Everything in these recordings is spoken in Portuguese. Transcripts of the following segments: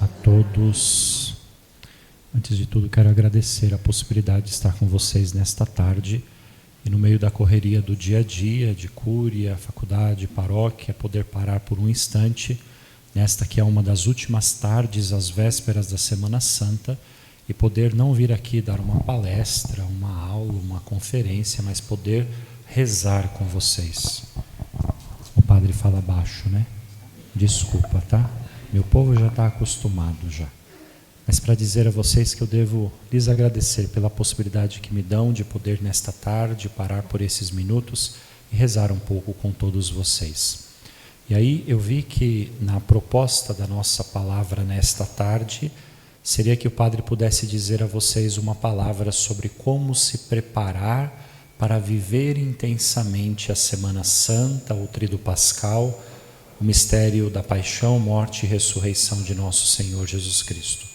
A todos. Antes de tudo, quero agradecer a possibilidade de estar com vocês nesta tarde e no meio da correria do dia a dia, de cúria, faculdade, paróquia, poder parar por um instante nesta que é uma das últimas tardes, às vésperas da Semana Santa, e poder não vir aqui dar uma palestra, uma aula, uma conferência, mas poder rezar com vocês. O padre fala baixo, né? Desculpa, tá? Meu povo já está acostumado já. Mas para dizer a vocês que eu devo lhes agradecer pela possibilidade que me dão de poder nesta tarde parar por esses minutos e rezar um pouco com todos vocês. E aí eu vi que na proposta da nossa palavra nesta tarde, seria que o padre pudesse dizer a vocês uma palavra sobre como se preparar para viver intensamente a Semana Santa, o Tríduo Pascal, o mistério da paixão, morte e ressurreição de nosso Senhor Jesus Cristo.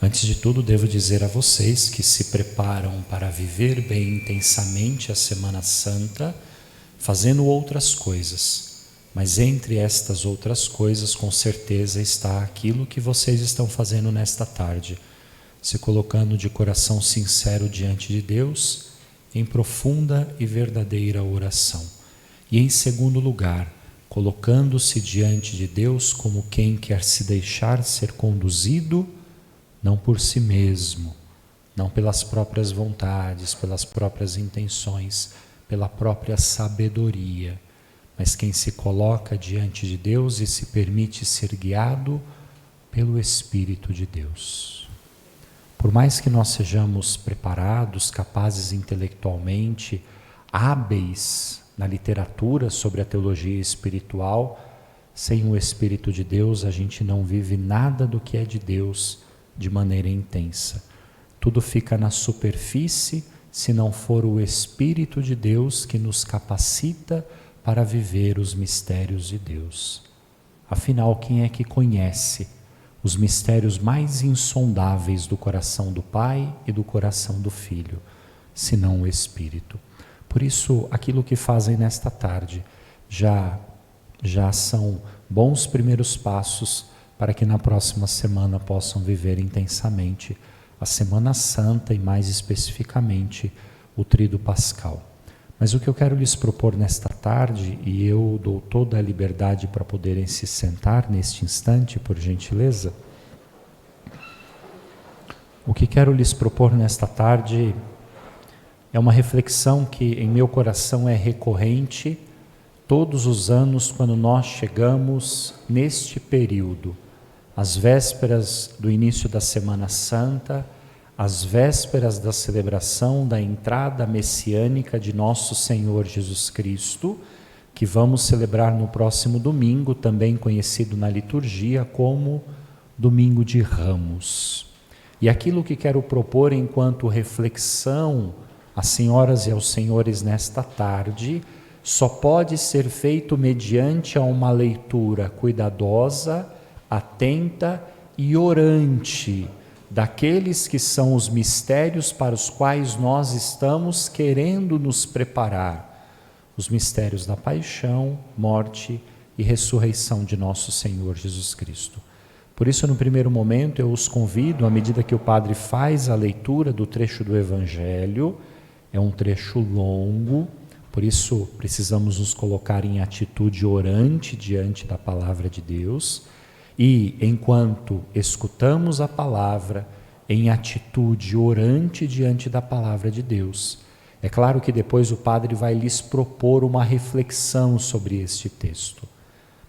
Antes de tudo, devo dizer a vocês que se preparam para viver bem intensamente a Semana Santa, fazendo outras coisas. Mas entre estas outras coisas, com certeza está aquilo que vocês estão fazendo nesta tarde, se colocando de coração sincero diante de Deus, em profunda e verdadeira oração. E em segundo lugar, colocando-se diante de Deus como quem quer se deixar ser conduzido, não por si mesmo, não pelas próprias vontades, pelas próprias intenções, pela própria sabedoria, mas quem se coloca diante de Deus e se permite ser guiado pelo Espírito de Deus. Por mais que nós sejamos preparados, capazes intelectualmente, hábeis na literatura sobre a teologia espiritual, sem o Espírito de Deus a gente não vive nada do que é de Deus de maneira intensa. Tudo fica na superfície se não for o Espírito de Deus que nos capacita para viver os mistérios de Deus. Afinal, quem é que conhece os mistérios mais insondáveis do coração do Pai e do coração do Filho, senão o Espírito? Por isso, aquilo que fazem nesta tarde já são bons primeiros passos para que na próxima semana possam viver intensamente a Semana Santa e mais especificamente o Tríduo Pascal. Mas o que eu quero lhes propor nesta tarde, e eu dou toda a liberdade para poderem se sentar neste instante, por gentileza, o que quero lhes propor nesta tarde é uma reflexão que em meu coração é recorrente todos os anos quando nós chegamos neste período, às vésperas do início da Semana Santa, às vésperas da celebração da entrada messiânica de nosso Senhor Jesus Cristo, que vamos celebrar no próximo domingo, também conhecido na liturgia como Domingo de Ramos. E aquilo que quero propor enquanto reflexão às senhoras e aos senhores nesta tarde, só pode ser feito mediante uma leitura cuidadosa, atenta e orante daqueles que são os mistérios para os quais nós estamos querendo nos preparar, os mistérios da paixão, morte e ressurreição de nosso Senhor Jesus Cristo. Por isso, no primeiro momento, eu os convido, à medida que o padre faz a leitura do trecho do Evangelho, é um trecho longo, por isso precisamos nos colocar em atitude orante diante da palavra de Deus, e enquanto escutamos a palavra, em atitude orante diante da palavra de Deus. É claro que depois o padre vai lhes propor uma reflexão sobre este texto,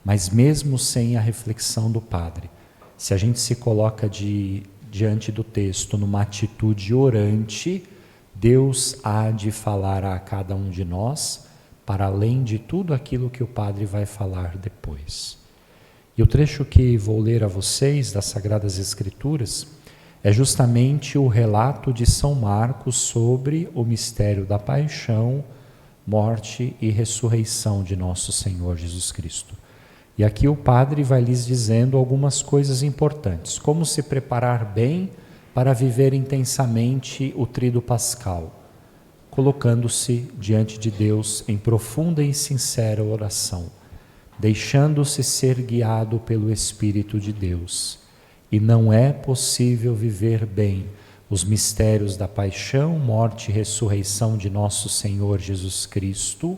mas mesmo sem a reflexão do padre, se a gente se coloca diante do texto numa atitude orante, Deus há de falar a cada um de nós, para além de tudo aquilo que o padre vai falar depois. E o trecho que vou ler a vocês das Sagradas Escrituras é justamente o relato de São Marcos sobre o mistério da paixão, morte e ressurreição de nosso Senhor Jesus Cristo. E aqui o padre vai lhes dizendo algumas coisas importantes, como se preparar bem para viver intensamente o tríduo pascal, colocando-se diante de Deus em profunda e sincera oração, deixando-se ser guiado pelo Espírito de Deus. E não é possível viver bem os mistérios da paixão, morte e ressurreição de nosso Senhor Jesus Cristo,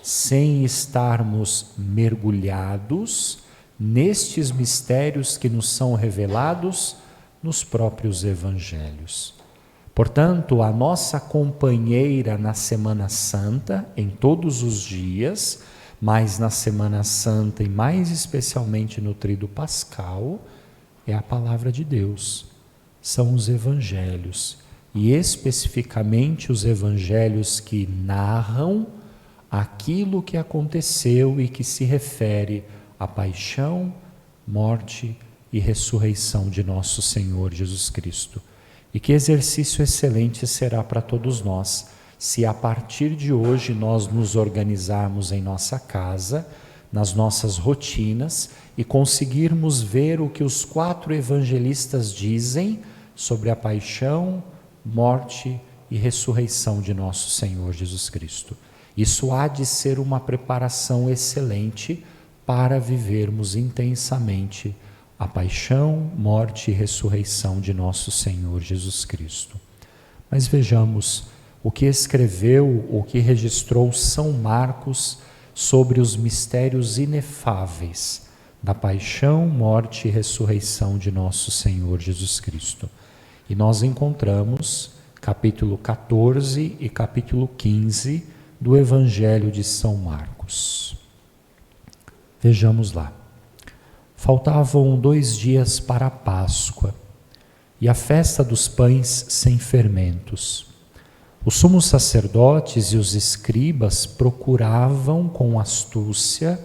sem estarmos mergulhados nestes mistérios que nos são revelados nos próprios evangelhos. Portanto, a nossa companheira na Semana Santa, em todos os dias, mas na Semana Santa e mais especialmente no Tríduo Pascal, é a palavra de Deus, são os evangelhos, e especificamente os evangelhos que narram aquilo que aconteceu e que se refere à paixão, morte e ressurreição de nosso Senhor Jesus Cristo. E que exercício excelente será para todos nós, se a partir de hoje nós nos organizarmos em nossa casa, nas nossas rotinas, e conseguirmos ver o que os 4 evangelistas dizem sobre a paixão, morte e ressurreição de nosso Senhor Jesus Cristo. Isso há de ser uma preparação excelente para vivermos intensamente a paixão, morte e ressurreição de nosso Senhor Jesus Cristo. Mas vejamos o que escreveu, o que registrou São Marcos sobre os mistérios inefáveis da paixão, morte e ressurreição de nosso Senhor Jesus Cristo. E nós encontramos capítulo 14 e capítulo 15 do Evangelho de São Marcos. Vejamos lá. Faltavam 2 dias para a Páscoa e a festa dos pães sem fermentos. Os sumos sacerdotes e os escribas procuravam com astúcia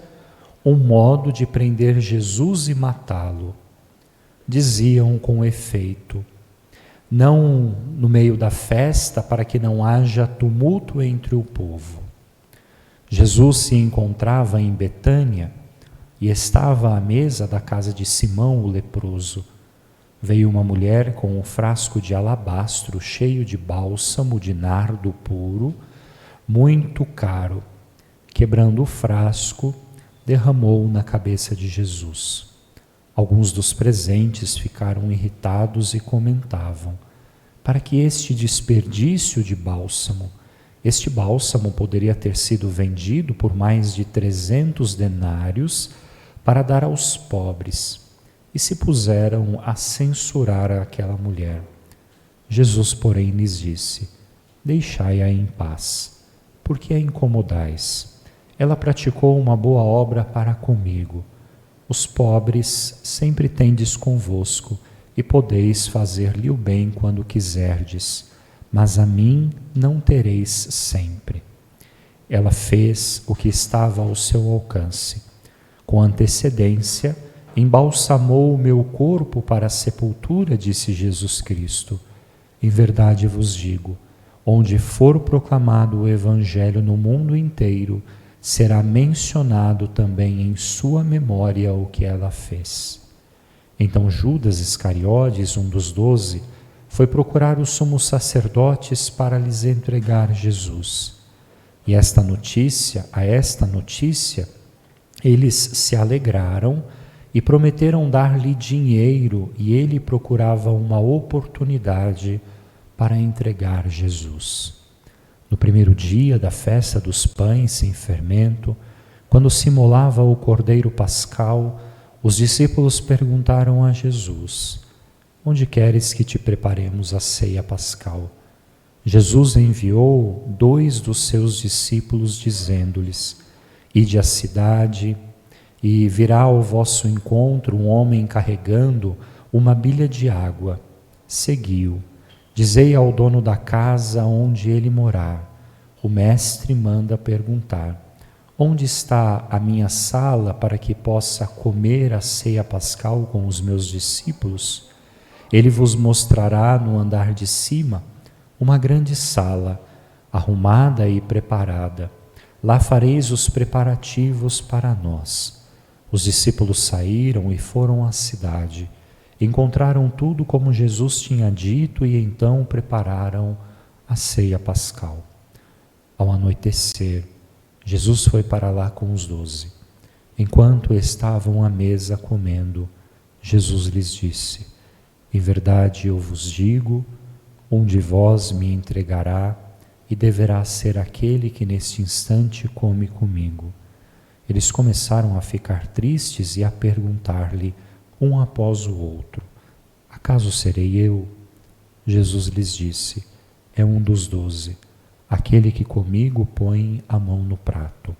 um modo de prender Jesus e matá-lo. Diziam com efeito: não no meio da festa, para que não haja tumulto entre o povo. Jesus se encontrava em Betânia e estava à mesa da casa de Simão o leproso. Veio uma mulher com um frasco de alabastro cheio de bálsamo de nardo puro, muito caro. Quebrando o frasco, derramou na cabeça de Jesus. Alguns dos presentes ficaram irritados e comentavam: para que este desperdício de bálsamo? Este bálsamo poderia ter sido vendido por mais de 300 denários para dar aos pobres. E se puseram a censurar aquela mulher. Jesus, porém, lhes disse: deixai-a em paz, porque a incomodais. Ela praticou uma boa obra para comigo. Os pobres sempre tendes convosco, e podeis fazer-lhe o bem quando quiserdes, mas a mim não tereis sempre. Ela fez o que estava ao seu alcance. Com antecedência, embalsamou o meu corpo para a sepultura, disse Jesus Cristo. Em verdade vos digo, onde for proclamado o Evangelho no mundo inteiro, será mencionado também em sua memória o que ela fez. Então Judas Iscariotes, um dos 12, foi procurar os sumos sacerdotes para lhes entregar Jesus. E a esta notícia, eles se alegraram e prometeram dar-lhe dinheiro, e ele procurava uma oportunidade para entregar Jesus. No primeiro dia da festa dos pães sem fermento, quando se imolava o cordeiro pascal, os discípulos perguntaram a Jesus: onde queres que te preparemos a ceia pascal? Jesus enviou 2 dos seus discípulos, dizendo-lhes: ide à cidade, e virá ao vosso encontro um homem carregando uma bilha de água. Segui-o. Dizei ao dono da casa onde ele morar: o mestre manda perguntar: onde está a minha sala para que possa comer a ceia pascal com os meus discípulos? Ele vos mostrará no andar de cima uma grande sala, arrumada e preparada. Lá fareis os preparativos para nós. Os discípulos saíram e foram à cidade. Encontraram tudo como Jesus tinha dito e então prepararam a ceia pascal. Ao anoitecer, Jesus foi para lá com os 12. Enquanto estavam à mesa comendo, Jesus lhes disse: em verdade eu vos digo, um de vós me entregará e deverá ser aquele que neste instante come comigo. Eles começaram a ficar tristes e a perguntar-lhe, um após o outro: acaso serei eu? Jesus lhes disse: é um dos 12, aquele que comigo põe a mão no prato.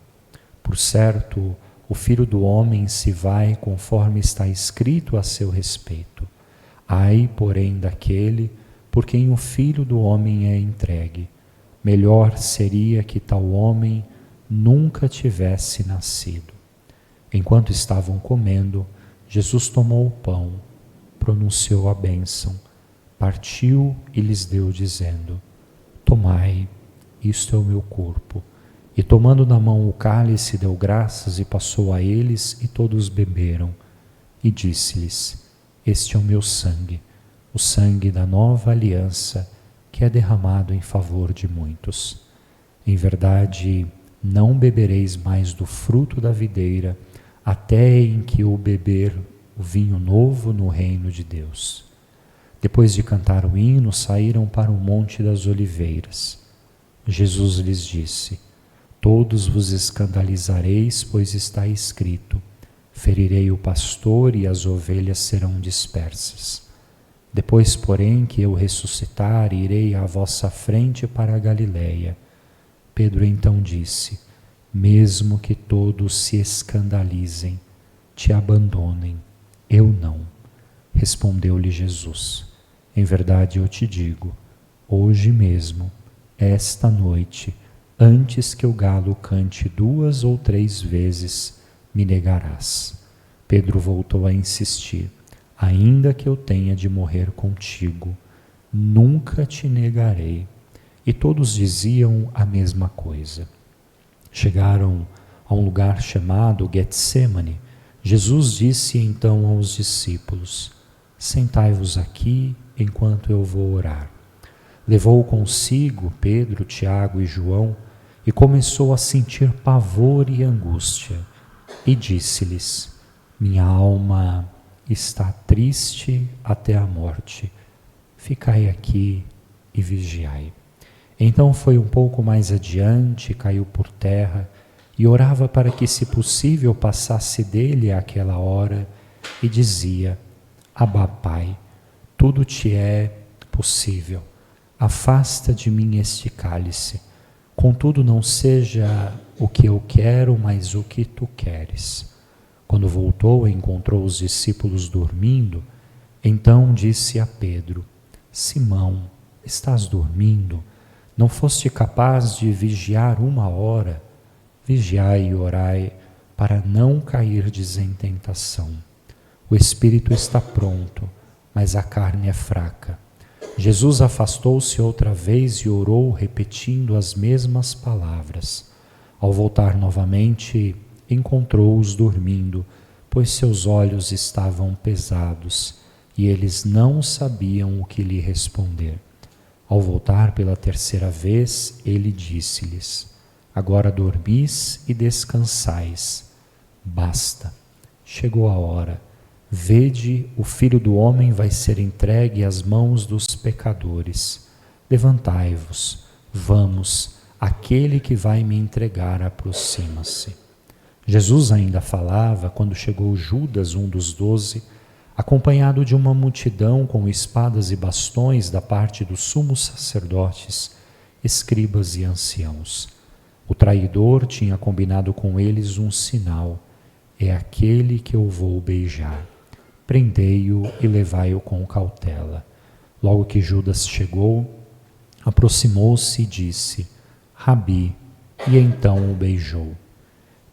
Por certo, o Filho do Homem se vai conforme está escrito a seu respeito. Ai, porém, daquele por quem o Filho do Homem é entregue. Melhor seria que tal homem nunca tivesse nascido. Enquanto estavam comendo, Jesus tomou o pão, pronunciou a bênção, partiu e lhes deu, dizendo: tomai, isto é o meu corpo. E tomando na mão o cálice, deu graças e passou a eles, e todos beberam. E disse-lhes: este é o meu sangue, o sangue da nova aliança, que é derramado em favor de muitos. Em verdade, não bebereis mais do fruto da videira, até em que o beber o vinho novo no reino de Deus. Depois de cantar o hino, saíram para o Monte das Oliveiras. Jesus lhes disse: todos vos escandalizareis, pois está escrito: ferirei o pastor e as ovelhas serão dispersas. Depois, porém, que eu ressuscitar, irei à vossa frente para a Galiléia. Pedro então disse: mesmo que todos se escandalizem, te abandonem, eu não. Respondeu-lhe Jesus: em verdade eu te digo, hoje mesmo, esta noite, antes que o galo cante 2 ou 3 vezes, me negarás. Pedro voltou a insistir: ainda que eu tenha de morrer contigo, nunca te negarei. E todos diziam a mesma coisa. Chegaram a um lugar chamado Getsêmani. Jesus disse então aos discípulos: sentai-vos aqui enquanto eu vou orar. Levou consigo Pedro, Tiago e João e começou a sentir pavor e angústia. E disse-lhes: minha alma está triste até a morte. Ficai aqui e vigiai. Então foi um pouco mais adiante, caiu por terra e orava para que, se possível, passasse dele àquela hora, e dizia: Abba, Pai, tudo te é possível. Afasta de mim este cálice. Contudo, não seja o que eu quero, mas o que tu queres. Quando voltou, encontrou os discípulos dormindo. Então disse a Pedro: Simão, estás dormindo? Não foste capaz de vigiar 1 hora? Vigiai e orai, para não cairdes em tentação. O espírito está pronto, mas a carne é fraca. Jesus afastou-se outra vez e orou, repetindo as mesmas palavras. Ao voltar novamente, encontrou-os dormindo, pois seus olhos estavam pesados, e eles não sabiam o que lhe responder. Ao voltar pela 3ª vez, ele disse-lhes: Agora dormis e descansais. Basta, chegou a hora. Vede, o Filho do Homem vai ser entregue às mãos dos pecadores. Levantai-vos, vamos, aquele que vai me entregar aproxima-se. Jesus ainda falava quando chegou Judas, um dos 12, acompanhado de uma multidão com espadas e bastões da parte dos sumos sacerdotes, escribas e anciãos. O traidor tinha combinado com eles um sinal: é aquele que eu vou beijar. Prendei-o e levai-o com cautela. Logo que Judas chegou, aproximou-se e disse: Rabi, e então o beijou.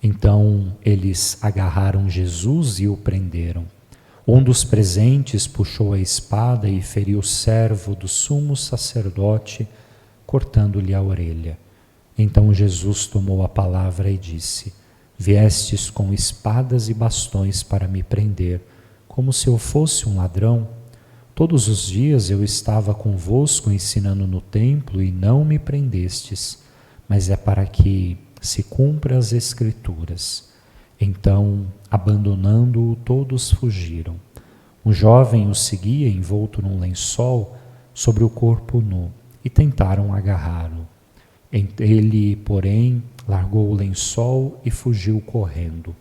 Então eles agarraram Jesus e o prenderam. Um dos presentes puxou a espada e feriu o servo do sumo sacerdote, cortando-lhe a orelha. Então Jesus tomou a palavra e disse: Viestes com espadas e bastões para me prender, como se eu fosse um ladrão? Todos os dias eu estava convosco ensinando no templo e não me prendestes, mas é para que se cumpra as Escrituras. Então, abandonando-o, todos fugiram. Um jovem o seguia envolto num lençol sobre o corpo nu e tentaram agarrá-lo. Ele, porém, largou o lençol e fugiu correndo.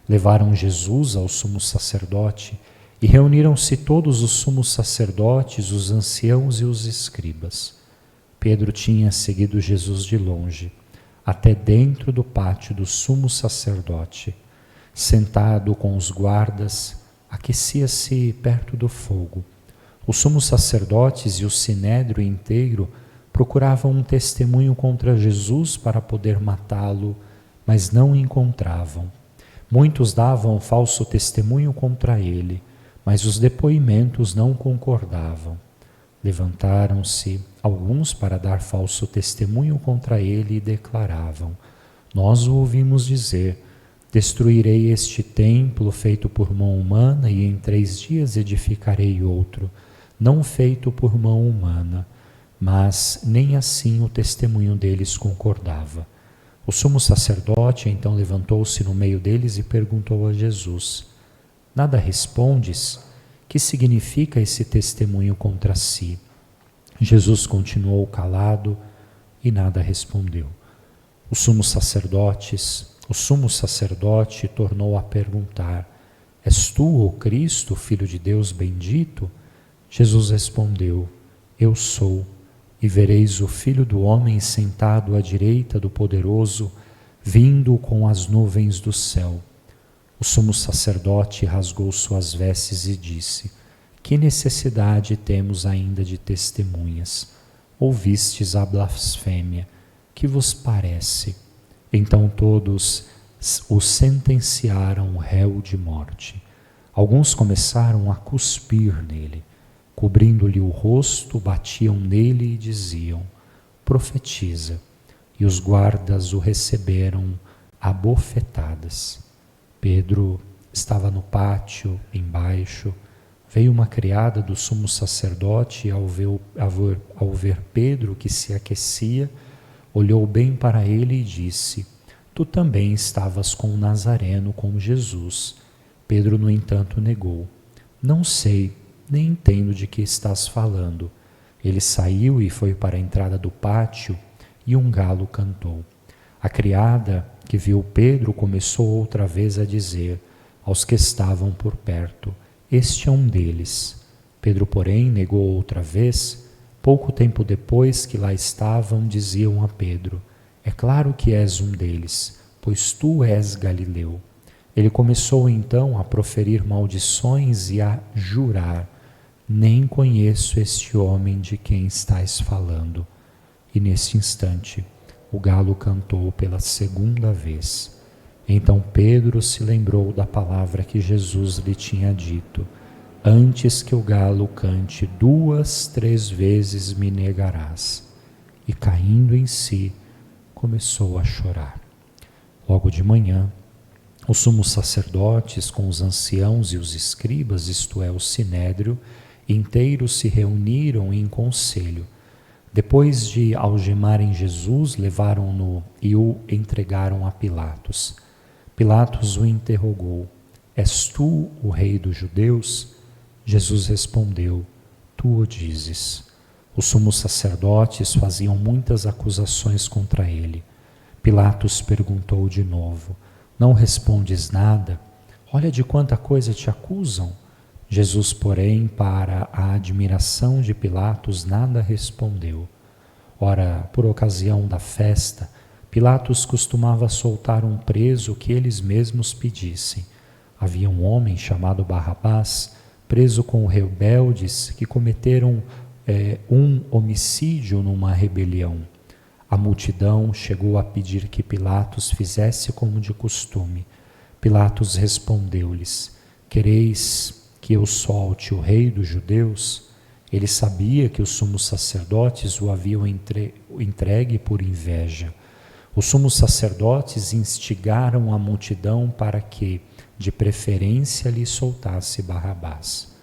Levaram Jesus ao sumo sacerdote e reuniram-se todos os sumos sacerdotes, os anciãos e os escribas. Pedro tinha seguido Jesus de longe, até dentro do pátio do sumo sacerdote. Sentado com os guardas, aquecia-se perto do fogo. Os sumos sacerdotes e o sinédrio inteiro procuravam um testemunho contra Jesus para poder matá-lo, mas não encontravam. Muitos davam falso testemunho contra ele, mas os depoimentos não concordavam. Levantaram-se alguns para dar falso testemunho contra ele e declaravam: Nós o ouvimos dizer: Destruirei este templo feito por mão humana e em 3 dias edificarei outro, não feito por mão humana. Mas nem assim o testemunho deles concordava. O sumo sacerdote então levantou-se no meio deles e perguntou a Jesus: Nada respondes? Que significa esse testemunho contra si? Jesus continuou calado e nada respondeu. O sumo sacerdote tornou a perguntar: És tu o Cristo, Filho de Deus bendito? Jesus respondeu: Eu sou. E vereis o Filho do Homem sentado à direita do Poderoso, vindo com as nuvens do céu. O sumo sacerdote rasgou suas vestes e disse: Que necessidade temos ainda de testemunhas? Ouvistes a blasfêmia, que vos parece? Então todos o sentenciaram réu de morte. Alguns começaram a cuspir nele. Cobrindo-lhe o rosto, batiam nele e diziam: Profetiza. E os guardas o receberam a bofetadas. Pedro estava no pátio, embaixo. Veio uma criada do sumo sacerdote e ao ver Pedro que se aquecia, olhou bem para ele e disse: Tu também estavas com o Nazareno, com Jesus. Pedro, no entanto, negou: Não sei, nem entendo de que estás falando. Ele saiu e foi para a entrada do pátio, e um galo cantou. A criada, que viu Pedro, começou outra vez a dizer aos que estavam por perto: Este é um deles. Pedro, porém, negou outra vez. Pouco tempo depois que lá estavam, diziam a Pedro: É claro que és um deles, pois tu és Galileu. Ele começou então a proferir maldições e a jurar: Nem conheço este homem de quem estais falando. E nesse instante o galo cantou pela 2ª vez. Então Pedro se lembrou da palavra que Jesus lhe tinha dito: Antes que o galo cante 2, 3 vezes me negarás. E caindo em si, começou a chorar. Logo de manhã, os sumos sacerdotes com os anciãos e os escribas, isto é, o sinédrio, inteiros se reuniram em conselho. Depois de algemarem Jesus, levaram-no e o entregaram a Pilatos. Pilatos o interrogou: És tu o rei dos judeus? Jesus respondeu: Tu o dizes. Os sumos sacerdotes faziam muitas acusações contra ele. Pilatos perguntou de novo: Não respondes nada? Olha de quanta coisa te acusam. Jesus, porém, para a admiração de Pilatos, nada respondeu. Ora, por ocasião da festa, Pilatos costumava soltar um preso que eles mesmos pedissem. Havia um homem chamado Barrabás, preso com rebeldes que cometeram um homicídio numa rebelião. A multidão chegou a pedir que Pilatos fizesse como de costume. Pilatos respondeu-lhes: Quereis que eu solte o rei dos judeus? Ele sabia que os sumos sacerdotes o haviam entregue por inveja. Os sumos sacerdotes instigaram a multidão para que, de preferência, lhe soltasse Barrabás.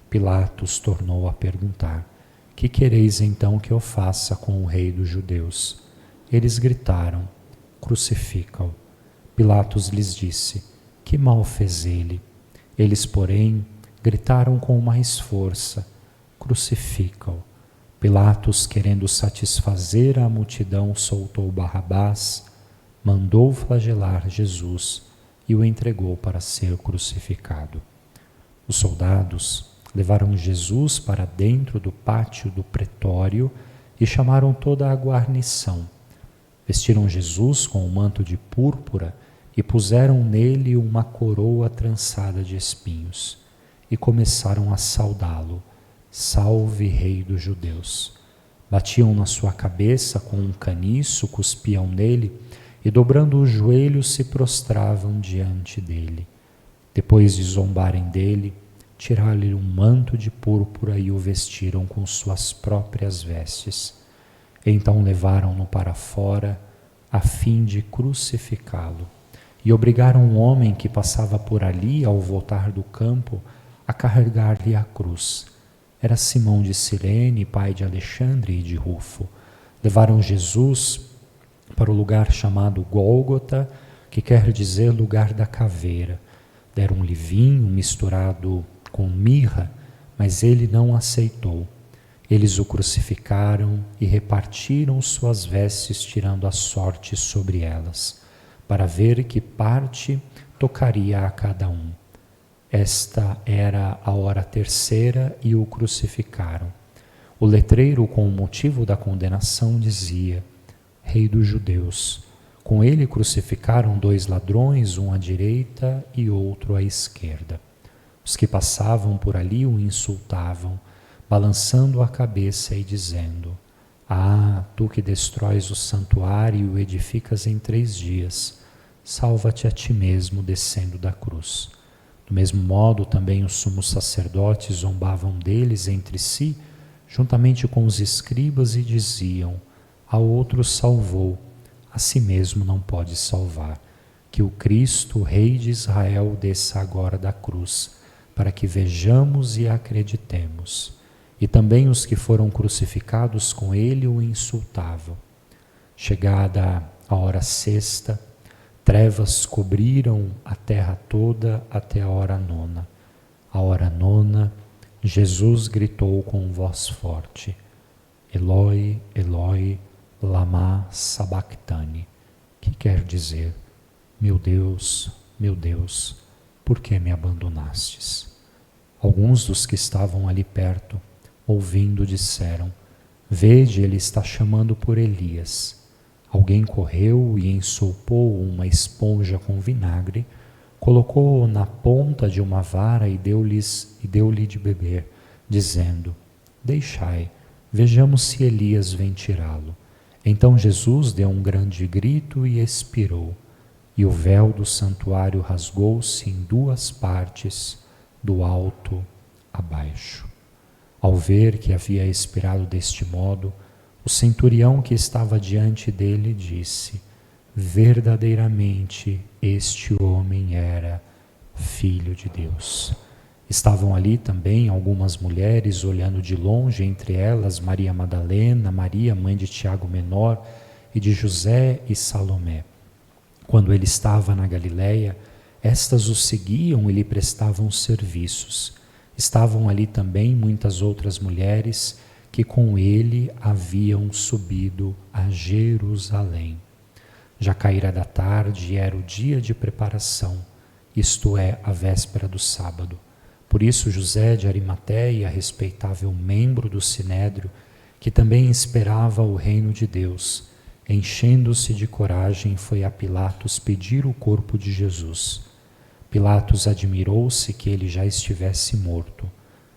Pilatos tornou a perguntar: que quereis então que eu faça com o rei dos judeus? Eles gritaram: crucifica-o. Pilatos lhes disse: que mal fez ele? Eles, porém, gritaram com mais força: crucifica-o. Pilatos, querendo satisfazer a multidão, soltou Barrabás, mandou flagelar Jesus e o entregou para ser crucificado. Os soldados levaram Jesus para dentro do pátio do pretório e chamaram toda a guarnição. Vestiram Jesus com um manto de púrpura e puseram nele uma coroa trançada de espinhos e começaram a saudá-lo: salve, rei dos judeus. Batiam na sua cabeça com um caniço, cuspiam nele e, dobrando os joelhos, se prostravam diante dele. Depois de zombarem dele, tiraram-lhe um manto de púrpura e o vestiram com suas próprias vestes. Então levaram-no para fora, a fim de crucificá-lo, e obrigaram um homem que passava por ali, ao voltar do campo, a carregar-lhe a cruz. Era Simão de Cirene, pai de Alexandre e de Rufo. Levaram Jesus para o lugar chamado Gólgota, que quer dizer lugar da caveira. Deram-lhe vinho misturado com mirra, mas ele não aceitou. Eles o crucificaram e repartiram suas vestes, tirando a sorte sobre elas, para ver que parte tocaria a cada um. Esta era a hora terceira e o crucificaram. O letreiro, com o motivo da condenação, dizia: Rei dos Judeus. Com ele crucificaram 2 ladrões, um à direita e outro à esquerda. Os que passavam por ali o insultavam, balançando a cabeça e dizendo: Ah, tu que destróis o santuário e o edificas em 3 dias, salva-te a ti mesmo descendo da cruz. Do mesmo modo, também os sumos sacerdotes zombavam deles entre si, juntamente com os escribas, e diziam: A outro salvou, a si mesmo não pode salvar. Que o Cristo, Rei de Israel, desça agora da cruz, para que vejamos e acreditemos. E também os que foram crucificados com ele o insultavam. Chegada a hora sexta, trevas cobriram a terra toda até a hora 9. A hora 9, Jesus gritou com voz forte: Eloi, Eloi, lama sabachthani, que quer dizer: meu Deus, por que me abandonastes? Alguns dos que estavam ali perto, ouvindo, disseram: Vede, ele está chamando por Elias. Alguém correu e ensopou uma esponja com vinagre, colocou-o na ponta de uma vara e deu-lhe de beber, dizendo: Deixai, vejamos se Elias vem tirá-lo. Então Jesus deu um grande grito e expirou, e o véu do santuário rasgou-se em 2 partes, do alto a baixo. Ao ver que havia expirado deste modo, o centurião que estava diante dele disse: Verdadeiramente este homem era Filho de Deus. Estavam ali também algumas mulheres olhando de longe, entre elas Maria Madalena, Maria, mãe de Tiago Menor, e de José e Salomé. Quando ele estava na Galileia, estas o seguiam e lhe prestavam serviços. Estavam ali também muitas outras mulheres que com ele haviam subido a Jerusalém. Já caíra da tarde e era o dia de preparação, isto é, a véspera do sábado. Por isso José de Arimateia, respeitável membro do Sinédrio, que também esperava o reino de Deus, enchendo-se de coragem, foi a Pilatos pedir o corpo de Jesus. Pilatos admirou-se que ele já estivesse morto.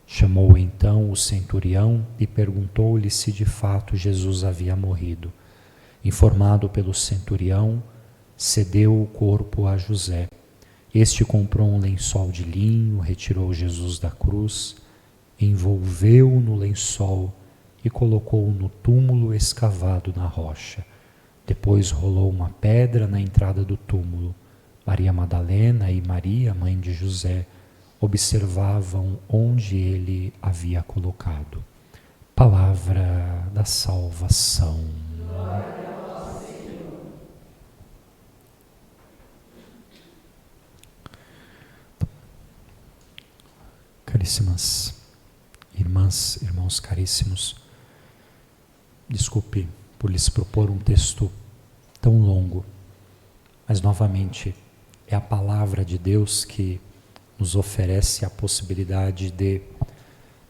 Chamou então o centurião e perguntou-lhe se de fato Jesus havia morrido. Informado pelo centurião, cedeu o corpo a José. Este comprou um lençol de linho, retirou Jesus da cruz, envolveu-o no lençol e colocou-o no túmulo escavado na rocha. Depois rolou uma pedra na entrada do túmulo. Maria Madalena e Maria, mãe de José, observavam onde ele havia colocado. Palavra da salvação. Glória a vós, Senhor. Caríssimas irmãs, irmãos caríssimos, desculpe por lhes propor um texto tão longo, mas novamente é a palavra de Deus que nos oferece a possibilidade de,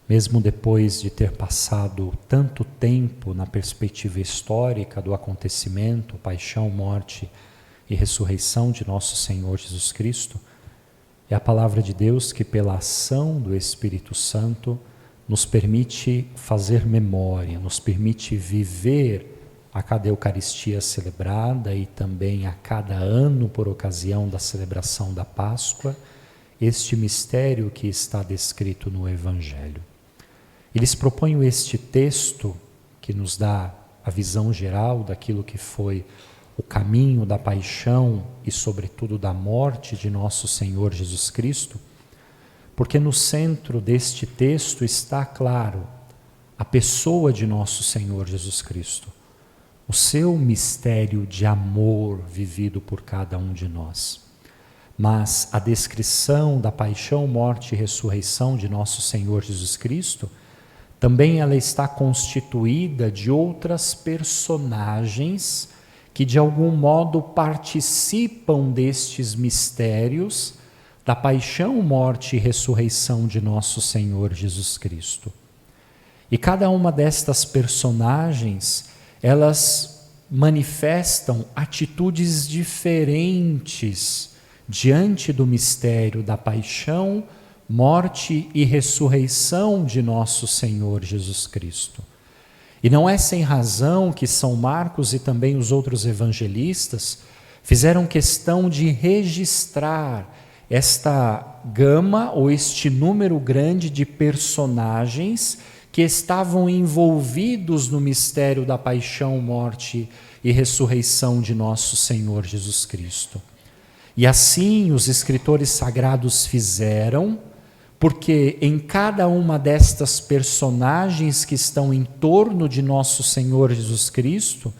mesmo depois de ter passado tanto tempo na perspectiva histórica do acontecimento, paixão, morte e ressurreição de nosso Senhor Jesus Cristo, é a palavra de Deus que, pela ação do Espírito Santo, nos permite fazer memória, nos permite viver a cada Eucaristia celebrada e também a cada ano por ocasião da celebração da Páscoa, este mistério que está descrito no Evangelho. Eles propõem este texto que nos dá a visão geral daquilo que foi o caminho da paixão e, sobretudo, da morte de nosso Senhor Jesus Cristo, porque no centro deste texto está, claro, a pessoa de nosso Senhor Jesus Cristo, o seu mistério de amor vivido por cada um de nós. Mas a descrição da paixão, morte e ressurreição de nosso Senhor Jesus Cristo, também ela está constituída de outras personagens que de algum modo participam destes mistérios da paixão, morte e ressurreição de nosso Senhor Jesus Cristo. E cada uma destas personagens, elas manifestam atitudes diferentes diante do mistério da paixão, morte e ressurreição de nosso Senhor Jesus Cristo. E não é sem razão que São Marcos e também os outros evangelistas fizeram questão de registrar esta gama ou este número grande de personagens que estavam envolvidos no mistério da paixão, morte e ressurreição de nosso Senhor Jesus Cristo. E assim os escritores sagrados fizeram, porque em cada uma destas personagens que estão em torno de nosso Senhor Jesus Cristo,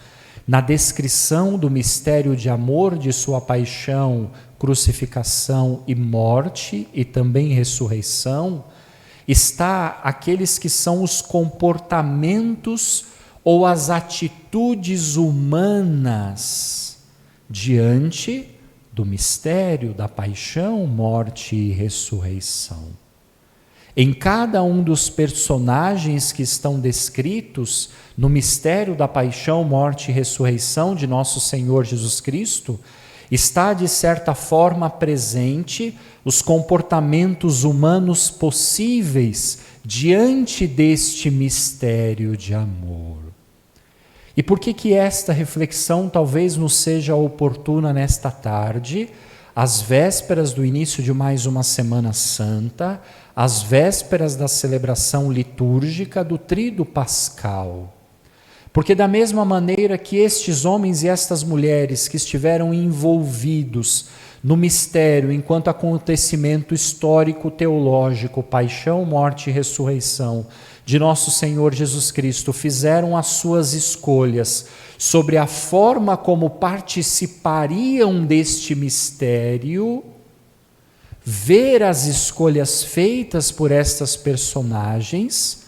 na descrição do mistério de amor de sua paixão, crucificação e morte, e também ressurreição, está aqueles que são os comportamentos ou as atitudes humanas diante do mistério da paixão, morte e ressurreição. Em cada um dos personagens que estão descritos no mistério da paixão, morte e ressurreição de nosso Senhor Jesus Cristo, está de certa forma presente os comportamentos humanos possíveis diante deste mistério de amor. E por que esta reflexão talvez nos seja oportuna nesta tarde, às vésperas do início de mais uma Semana Santa, às vésperas da celebração litúrgica do Tríduo Pascal? Porque da mesma maneira que estes homens e estas mulheres que estiveram envolvidos no mistério enquanto acontecimento histórico, teológico, paixão, morte e ressurreição de nosso Senhor Jesus Cristo, fizeram as suas escolhas sobre a forma como participariam deste mistério, ver as escolhas feitas por estas personagens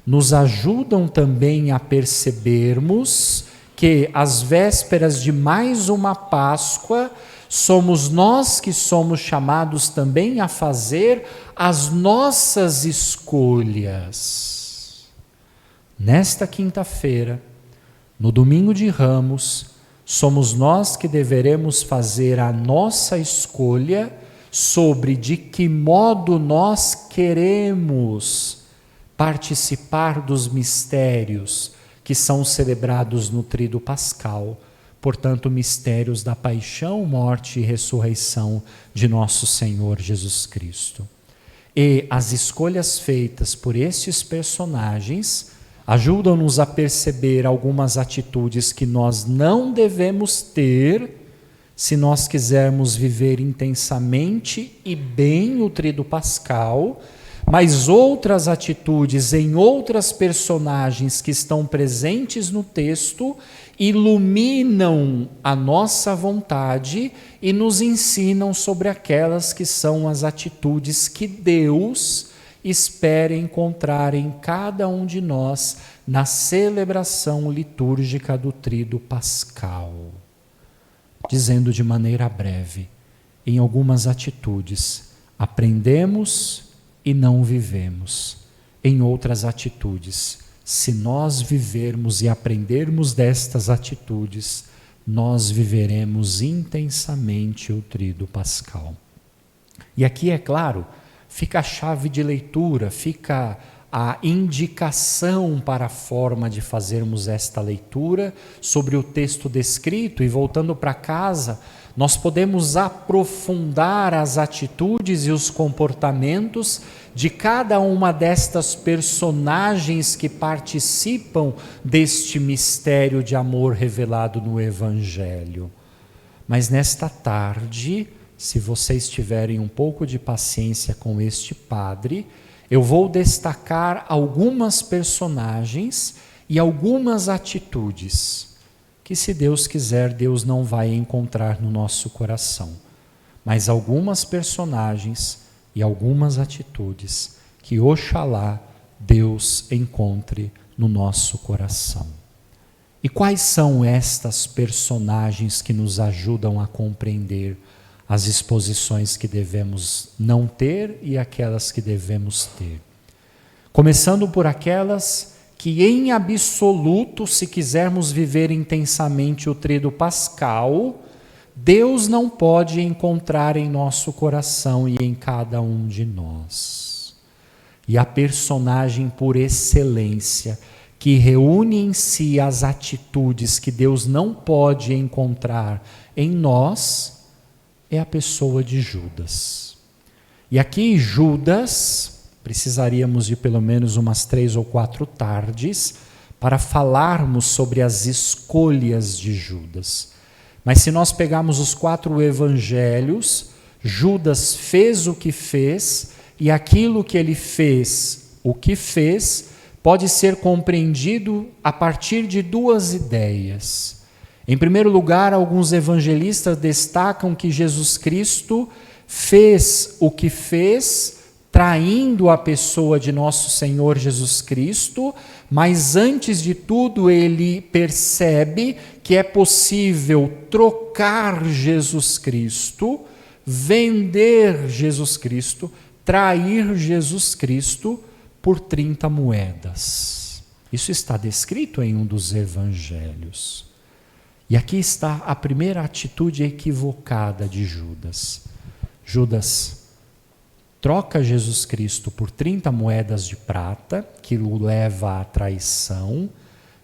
nos ajudam também a percebermos que às vésperas de mais uma Páscoa, somos nós que somos chamados também a fazer as nossas escolhas. Nesta quinta-feira, no domingo de Ramos, somos nós que deveremos fazer a nossa escolha sobre de que modo nós queremos participar dos mistérios que são celebrados no Tríduo Pascal, portanto, mistérios da paixão, morte e ressurreição de nosso Senhor Jesus Cristo. E as escolhas feitas por estes personagens ajudam-nos a perceber algumas atitudes que nós não devemos ter se nós quisermos viver intensamente e bem o Tríduo Pascal, mas outras atitudes em outras personagens que estão presentes no texto iluminam a nossa vontade e nos ensinam sobre aquelas que são as atitudes que Deus espera encontrar em cada um de nós na celebração litúrgica do Tríduo Pascal. Dizendo de maneira breve, em algumas atitudes aprendemos e não vivemos. Em outras atitudes, se nós vivermos e aprendermos destas atitudes, nós viveremos intensamente o Tríduo Pascal. E aqui, é claro, fica a chave de leitura, fica a indicação para a forma de fazermos esta leitura sobre o texto descrito, e voltando para casa, nós podemos aprofundar as atitudes e os comportamentos de cada uma destas personagens que participam deste mistério de amor revelado no Evangelho. Mas nesta tarde, se vocês tiverem um pouco de paciência com este padre, eu vou destacar algumas personagens e algumas atitudes que, se Deus quiser, Deus não vai encontrar no nosso coração. Mas algumas personagens e algumas atitudes que, oxalá, Deus encontre no nosso coração. E quais são estas personagens que nos ajudam a compreender as exposições que devemos não ter e aquelas que devemos ter? Começando por aquelas que, em absoluto, se quisermos viver intensamente o Tríduo Pascal, Deus não pode encontrar em nosso coração e em cada um de nós. E a personagem por excelência, que reúne em si as atitudes que Deus não pode encontrar em nós, é a pessoa de Judas. E aqui Judas, precisaríamos de pelo menos umas 3 ou 4 tardes para falarmos sobre as escolhas de Judas. Mas se nós pegarmos os 4 evangelhos, Judas fez o que fez, e aquilo que ele fez, o que fez, pode ser compreendido a partir de 2 ideias. Em primeiro lugar, alguns evangelistas destacam que Jesus Cristo fez o que fez, traindo a pessoa de nosso Senhor Jesus Cristo, mas antes de tudo ele percebe que é possível trocar Jesus Cristo, vender Jesus Cristo, trair Jesus Cristo por 30 moedas. Isso está descrito em um dos evangelhos. E aqui está a primeira atitude equivocada de Judas. Judas troca Jesus Cristo por 30 moedas de prata, que o leva à traição,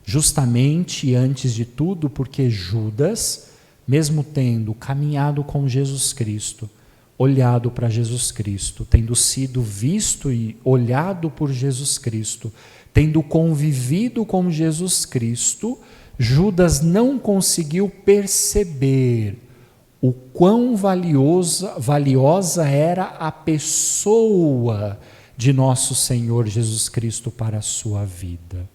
justamente e antes de tudo porque Judas, mesmo tendo caminhado com Jesus Cristo, olhado para Jesus Cristo, tendo sido visto e olhado por Jesus Cristo, tendo convivido com Jesus Cristo, Judas não conseguiu perceber o quão valiosa era a pessoa de nosso Senhor Jesus Cristo para a sua vida.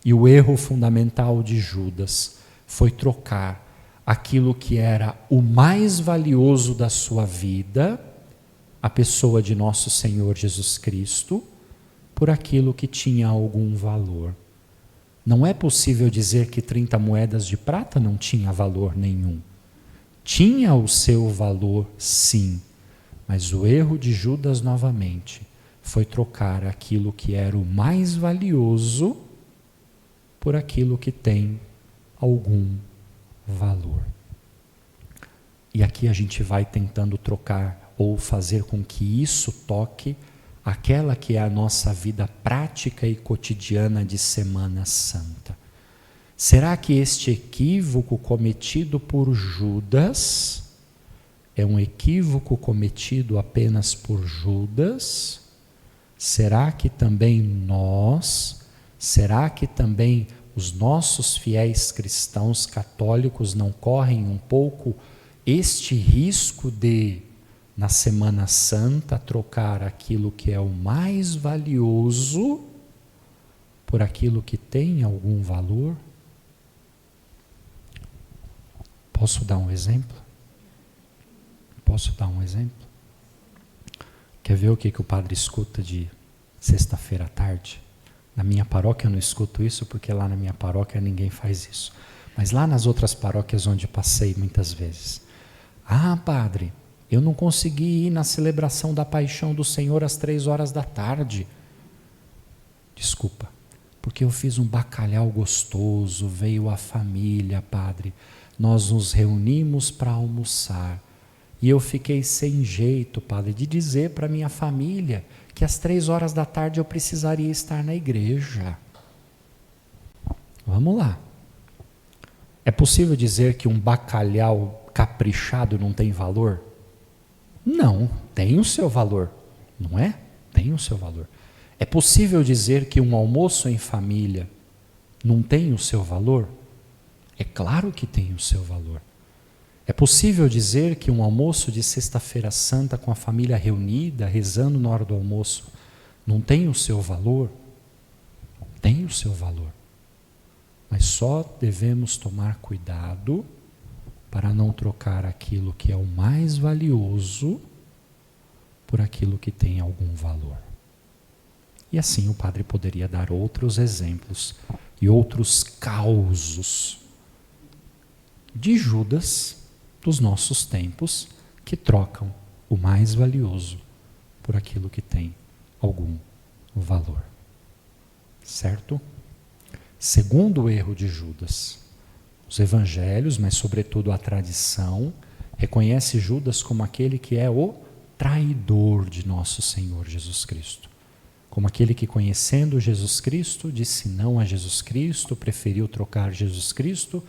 E o erro fundamental de Judas foi trocar aquilo que era o mais valioso da sua vida, a pessoa de nosso Senhor Jesus Cristo, por aquilo que tinha algum valor. Não é possível dizer que 30 moedas de prata não tinha valor nenhum. Tinha o seu valor, sim, mas o erro de Judas, novamente, foi trocar aquilo que era o mais valioso por aquilo que tem algum valor. E aqui a gente vai tentando trocar ou fazer com que isso toque aquela que é a nossa vida prática e cotidiana de Semana Santa. Será que este equívoco cometido por Judas é um equívoco cometido apenas por Judas? Será que também nós, será que também os nossos fiéis cristãos católicos não correm um pouco este risco de, na Semana Santa, trocar aquilo que é o mais valioso por aquilo que tem algum valor? Posso dar um exemplo? Posso dar um exemplo? Quer ver o que o padre escuta de sexta-feira à tarde? Na minha paróquia eu não escuto isso, porque lá na minha paróquia ninguém faz isso. Mas lá nas outras paróquias onde passei muitas vezes. Ah, padre, eu não consegui ir na celebração da Paixão do Senhor às 3 horas da tarde. Desculpa, porque eu fiz um bacalhau gostoso, veio a família, padre. Nós nos reunimos para almoçar. E eu fiquei sem jeito, padre, de dizer para minha família que às 3 horas da tarde eu precisaria estar na igreja. Vamos lá. É possível dizer que um bacalhau caprichado não tem valor? Não, tem o seu valor, não é? Tem o seu valor. É possível dizer que um almoço em família não tem o seu valor? É claro que tem o seu valor. É possível dizer que um almoço de sexta-feira santa com a família reunida, rezando na hora do almoço, não tem o seu valor? Tem o seu valor. Mas só devemos tomar cuidado para não trocar aquilo que é o mais valioso por aquilo que tem algum valor. E assim o padre poderia dar outros exemplos e outros causos de Judas dos nossos tempos que trocam o mais valioso por aquilo que tem algum valor. Certo? Segundo erro de Judas, os evangelhos, mas sobretudo a tradição, reconhece Judas como aquele que é o traidor de nosso Senhor Jesus Cristo. Como aquele que, conhecendo Jesus Cristo, disse não a Jesus Cristo, preferiu trocar Jesus Cristo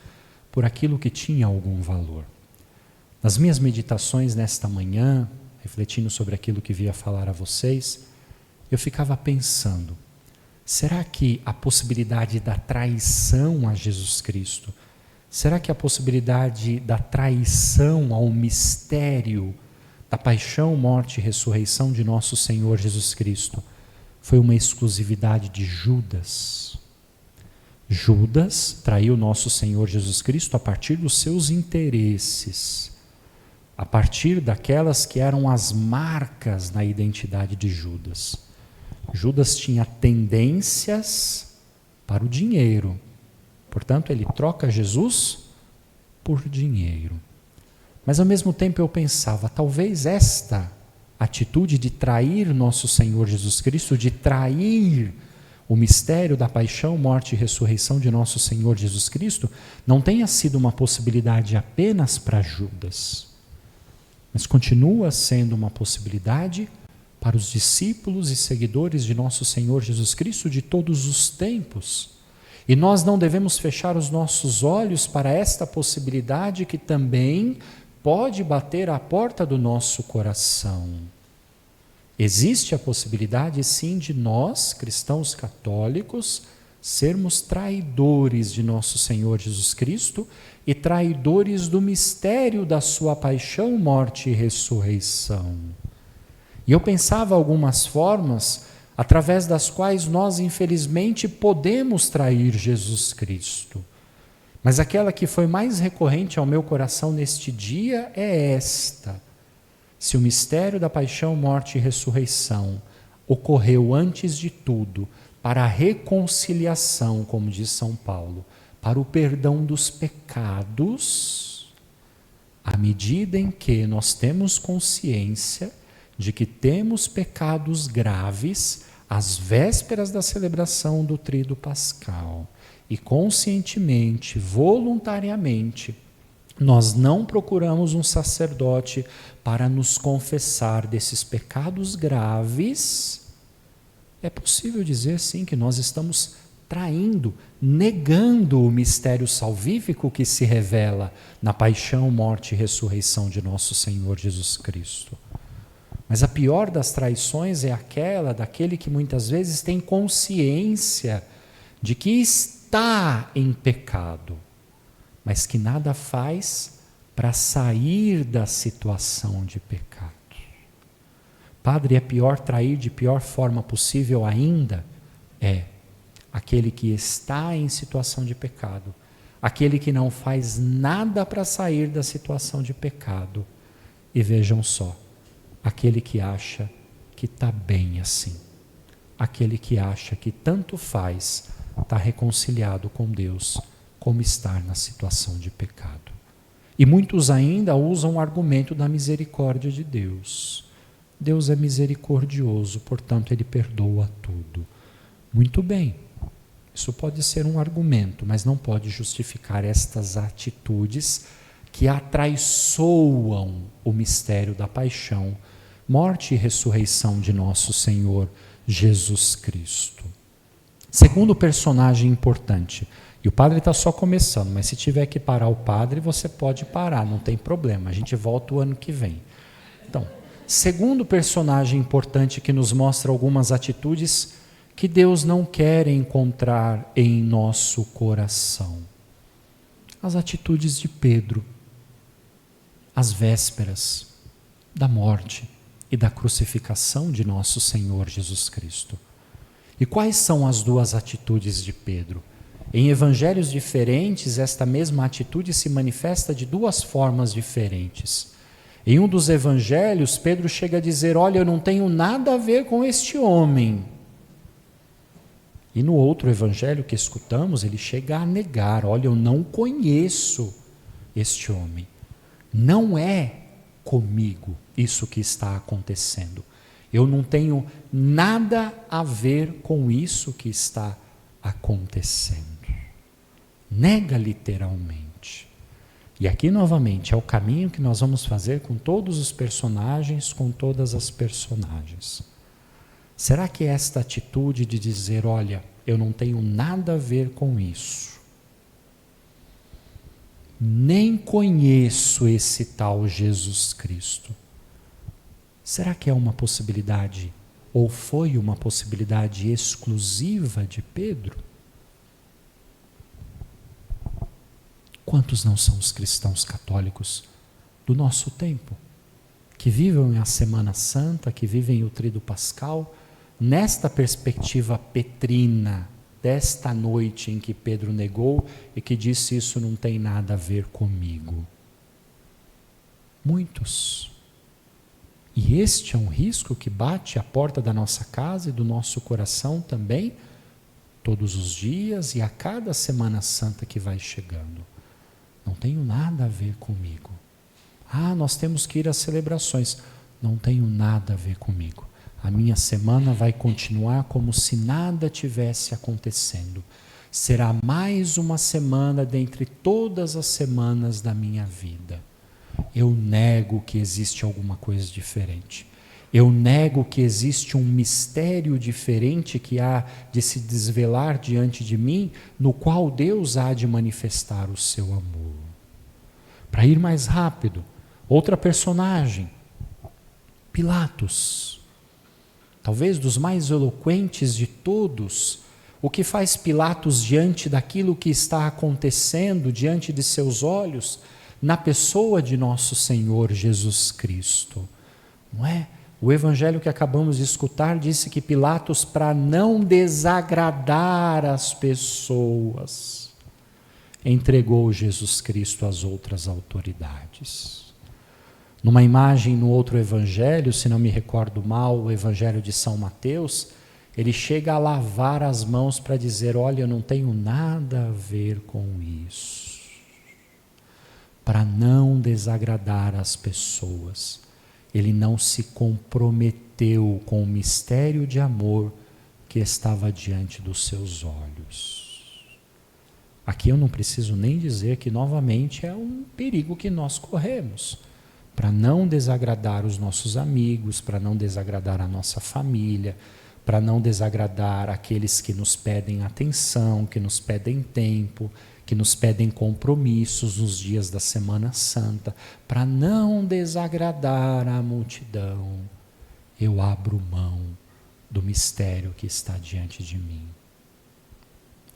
por aquilo que tinha algum valor. Nas minhas meditações nesta manhã, refletindo sobre aquilo que via falar a vocês, eu ficava pensando, será que a possibilidade da traição a Jesus Cristo, será que a possibilidade da traição ao mistério da paixão, morte e ressurreição de nosso Senhor Jesus Cristo foi uma exclusividade de Judas? Judas traiu nosso Senhor Jesus Cristo a partir dos seus interesses, a partir daquelas que eram as marcas na identidade de Judas. Judas tinha tendências para o dinheiro, portanto ele troca Jesus por dinheiro. Mas ao mesmo tempo eu pensava, talvez esta atitude de trair nosso Senhor Jesus Cristo, de trair o mistério da paixão, morte e ressurreição de nosso Senhor Jesus Cristo, não tenha sido uma possibilidade apenas para Judas, mas continua sendo uma possibilidade para os discípulos e seguidores de nosso Senhor Jesus Cristo de todos os tempos. E nós não devemos fechar os nossos olhos para esta possibilidade que também pode bater à porta do nosso coração. Existe a possibilidade, sim, de nós, cristãos católicos, sermos traidores de nosso Senhor Jesus Cristo e traidores do mistério da sua paixão, morte e ressurreição. E eu pensava algumas formas através das quais nós, infelizmente, podemos trair Jesus Cristo. Mas aquela que foi mais recorrente ao meu coração neste dia é esta. Se o mistério da paixão, morte e ressurreição ocorreu antes de tudo para a reconciliação, como diz São Paulo, para o perdão dos pecados, à medida em que nós temos consciência de que temos pecados graves às vésperas da celebração do Tríduo Pascal e conscientemente, voluntariamente, nós não procuramos um sacerdote para nos confessar desses pecados graves, é possível dizer sim que nós estamos traindo, negando o mistério salvífico que se revela na paixão, morte e ressurreição de nosso Senhor Jesus Cristo. Mas a pior das traições é aquela daquele que muitas vezes tem consciência de que está em pecado, mas que nada faz para sair da situação de pecado. Padre, é pior trair de pior forma possível ainda? É aquele que está em situação de pecado, aquele que não faz nada para sair da situação de pecado. E vejam só, aquele que acha que está bem assim, aquele que acha que tanto faz estar reconciliado com Deus como estar na situação de pecado. E muitos ainda usam o argumento da misericórdia de Deus. Deus é misericordioso, portanto Ele perdoa tudo. Muito bem, isso pode ser um argumento, mas não pode justificar estas atitudes que atraiçoam o mistério da paixão, morte e ressurreição de nosso Senhor Jesus Cristo. Segundo personagem importante, e o padre está só começando, mas se tiver que parar o padre, você pode parar, não tem problema, a gente volta o ano que vem. Então, segundo personagem importante que nos mostra algumas atitudes que Deus não quer encontrar em nosso coração. As atitudes de Pedro, às vésperas da morte e da crucificação de nosso Senhor Jesus Cristo. E quais são as duas atitudes de Pedro? Em evangelhos diferentes, esta mesma atitude se manifesta de duas formas diferentes. Em um dos evangelhos, Pedro chega a dizer: olha, eu não tenho nada a ver com este homem. E no outro evangelho que escutamos, ele chega a negar: olha, eu não conheço este homem. Não é comigo isso que está acontecendo. Eu não tenho nada a ver com isso que está acontecendo. Nega literalmente. E aqui novamente é o caminho que nós vamos fazer com todos os personagens, com todas as personagens. Será que esta atitude de dizer, olha, eu não tenho nada a ver com isso, nem conheço esse tal Jesus Cristo, será que é uma possibilidade, ou foi uma possibilidade exclusiva de Pedro? Quantos não são os cristãos católicos do nosso tempo, que vivem a Semana Santa, que vivem o Tríduo Pascal, nesta perspectiva petrina, desta noite em que Pedro negou e que disse: isso não tem nada a ver comigo? Muitos. E este é um risco que bate à porta da nossa casa e do nosso coração também, todos os dias e a cada Semana Santa que vai chegando. Não tenho nada a ver comigo. Ah, nós temos que ir às celebrações. Não tenho nada a ver comigo. A minha semana vai continuar como se nada tivesse acontecendo. Será mais uma semana dentre todas as semanas da minha vida. Eu nego que existe alguma coisa diferente. Eu nego que existe um mistério diferente que há de se desvelar diante de mim, no qual Deus há de manifestar o seu amor. Para ir mais rápido, outra personagem, Pilatos. Talvez dos mais eloquentes de todos. O que faz Pilatos diante daquilo que está acontecendo diante de seus olhos, na pessoa de nosso Senhor Jesus Cristo? Não é? O evangelho que acabamos de escutar disse que Pilatos, para não desagradar as pessoas, entregou Jesus Cristo às outras autoridades. Numa imagem no outro evangelho, se não me recordo mal, o evangelho de São Mateus, ele chega a lavar as mãos para dizer: olha, eu não tenho nada a ver com isso. Para não desagradar as pessoas. Ele não se comprometeu com o mistério de amor que estava diante dos seus olhos. Aqui eu não preciso nem dizer que novamente é um perigo que nós corremos, para não desagradar os nossos amigos, para não desagradar a nossa família, para não desagradar aqueles que nos pedem atenção, que nos pedem tempo, que nos pedem compromissos nos dias da Semana Santa, para não desagradar a multidão, eu abro mão do mistério que está diante de mim.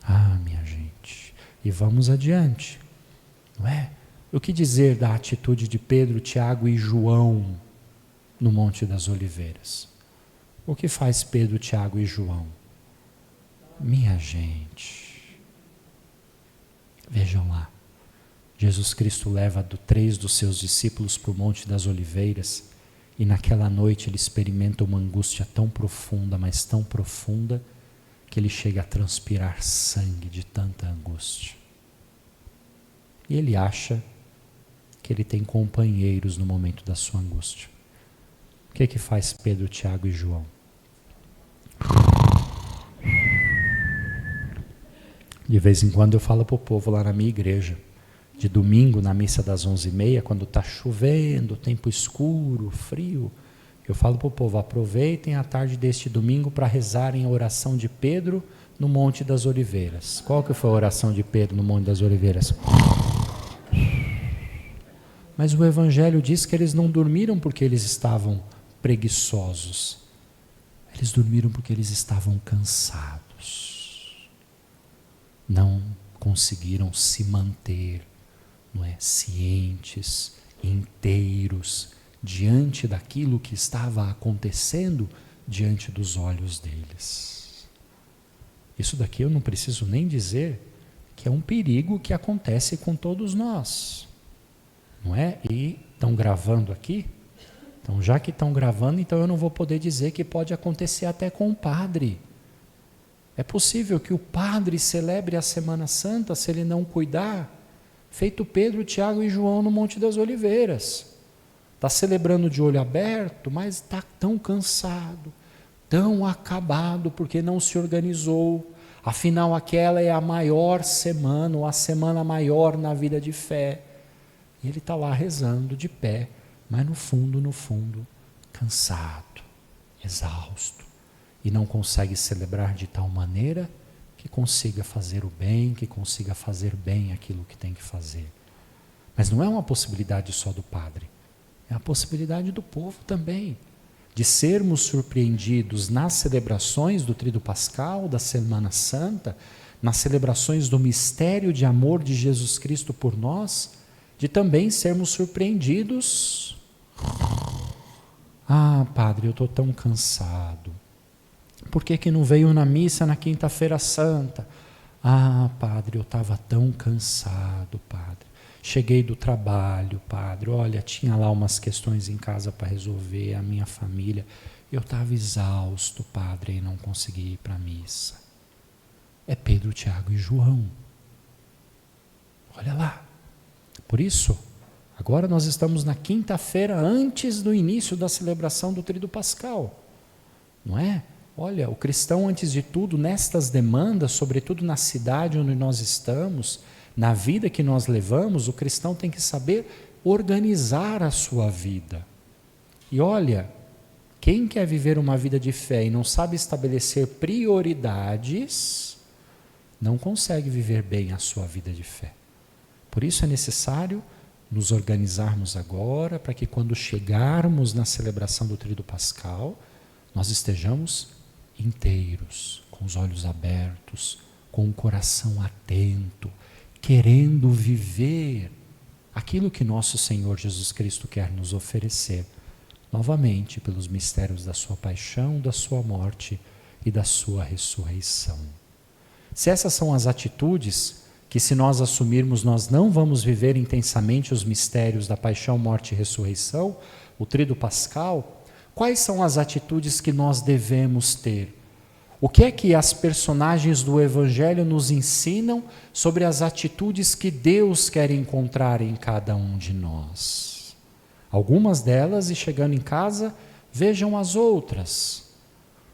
Ah, minha gente, e vamos adiante, não é? O que dizer da atitude de Pedro, Tiago e João no Monte das Oliveiras? O que faz Pedro, Tiago e João? Minha gente, vejam lá, Jesus Cristo leva 3 dos seus discípulos para o Monte das Oliveiras e naquela noite ele experimenta uma angústia tão profunda, mas tão profunda, que ele chega a transpirar sangue de tanta angústia. E ele acha que ele tem companheiros no momento da sua angústia. O que faz Pedro, Tiago e João? De vez em quando eu falo para o povo lá na minha igreja, de domingo na missa das 11h30, quando está chovendo, tempo escuro, frio, eu falo para o povo, aproveitem a tarde deste domingo para rezarem a oração de Pedro no Monte das Oliveiras. Qual que foi a oração de Pedro no Monte das Oliveiras? Mas o Evangelho diz que eles não dormiram porque eles estavam preguiçosos. Eles dormiram porque eles estavam cansados. Não conseguiram se manter, não é, cientes, inteiros, diante daquilo que estava acontecendo diante dos olhos deles. Isso daqui eu não preciso nem dizer que é um perigo que acontece com todos nós, não é? E estão gravando aqui? Então, já que estão gravando, então eu não vou poder dizer que pode acontecer até com o padre. É possível que o padre celebre a Semana Santa se ele não cuidar, feito Pedro, Tiago e João no Monte das Oliveiras. Está celebrando de olho aberto, mas está tão cansado, tão acabado, porque não se organizou. Afinal, aquela é a maior semana, ou a semana maior na vida de fé. E ele está lá rezando de pé, mas no fundo, cansado, exausto. E não consegue celebrar de tal maneira que consiga fazer o bem, que consiga fazer bem aquilo que tem que fazer. Mas não é uma possibilidade só do padre, é a possibilidade do povo também, de sermos surpreendidos nas celebrações do Tríduo Pascal, da Semana Santa, nas celebrações do mistério de amor de Jesus Cristo por nós, de também sermos surpreendidos. Ah, padre, eu estou tão cansado. Por que não veio na missa na quinta-feira santa? Ah, padre, eu estava tão cansado, padre. Cheguei do trabalho, padre. Olha, tinha lá umas questões em casa para resolver, a minha família. Eu estava exausto, padre, e não consegui ir para a missa. É Pedro, Tiago e João. Olha lá. Por isso, agora nós estamos na quinta-feira antes do início da celebração do Tríduo Pascal. Não é? Olha, o cristão, antes de tudo, nestas demandas, sobretudo na cidade onde nós estamos, na vida que nós levamos, o cristão tem que saber organizar a sua vida. E olha, quem quer viver uma vida de fé e não sabe estabelecer prioridades, não consegue viver bem a sua vida de fé. Por isso é necessário nos organizarmos agora, para que quando chegarmos na celebração do Tríduo Pascal, nós estejamos inteiros, com os olhos abertos, com o coração atento, querendo viver aquilo que nosso Senhor Jesus Cristo quer nos oferecer, novamente pelos mistérios da sua paixão, da sua morte e da sua ressurreição. Se essas são as atitudes que, se nós assumirmos, nós não vamos viver intensamente os mistérios da paixão, morte e ressurreição, o Tríduo Pascal, quais são as atitudes que nós devemos ter? O que é que as personagens do Evangelho nos ensinam sobre as atitudes que Deus quer encontrar em cada um de nós? Algumas delas, e chegando em casa, vejam as outras.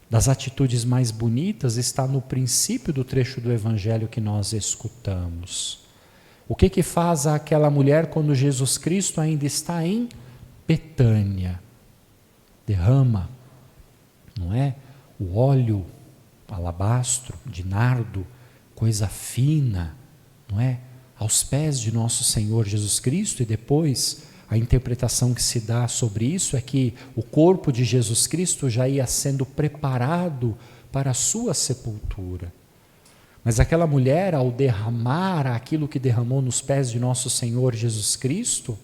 Das atitudes mais bonitas está no princípio do trecho do Evangelho que nós escutamos. O que faz aquela mulher quando Jesus Cristo ainda está em Betânia? Derrama, não é? o óleo alabastro, de nardo, coisa fina, não é? Aos pés de nosso Senhor Jesus Cristo. E depois a interpretação que se dá sobre isso é que o corpo de Jesus Cristo já ia sendo preparado para a sua sepultura. Mas aquela mulher, ao derramar aquilo que derramou nos pés de nosso Senhor Jesus Cristo,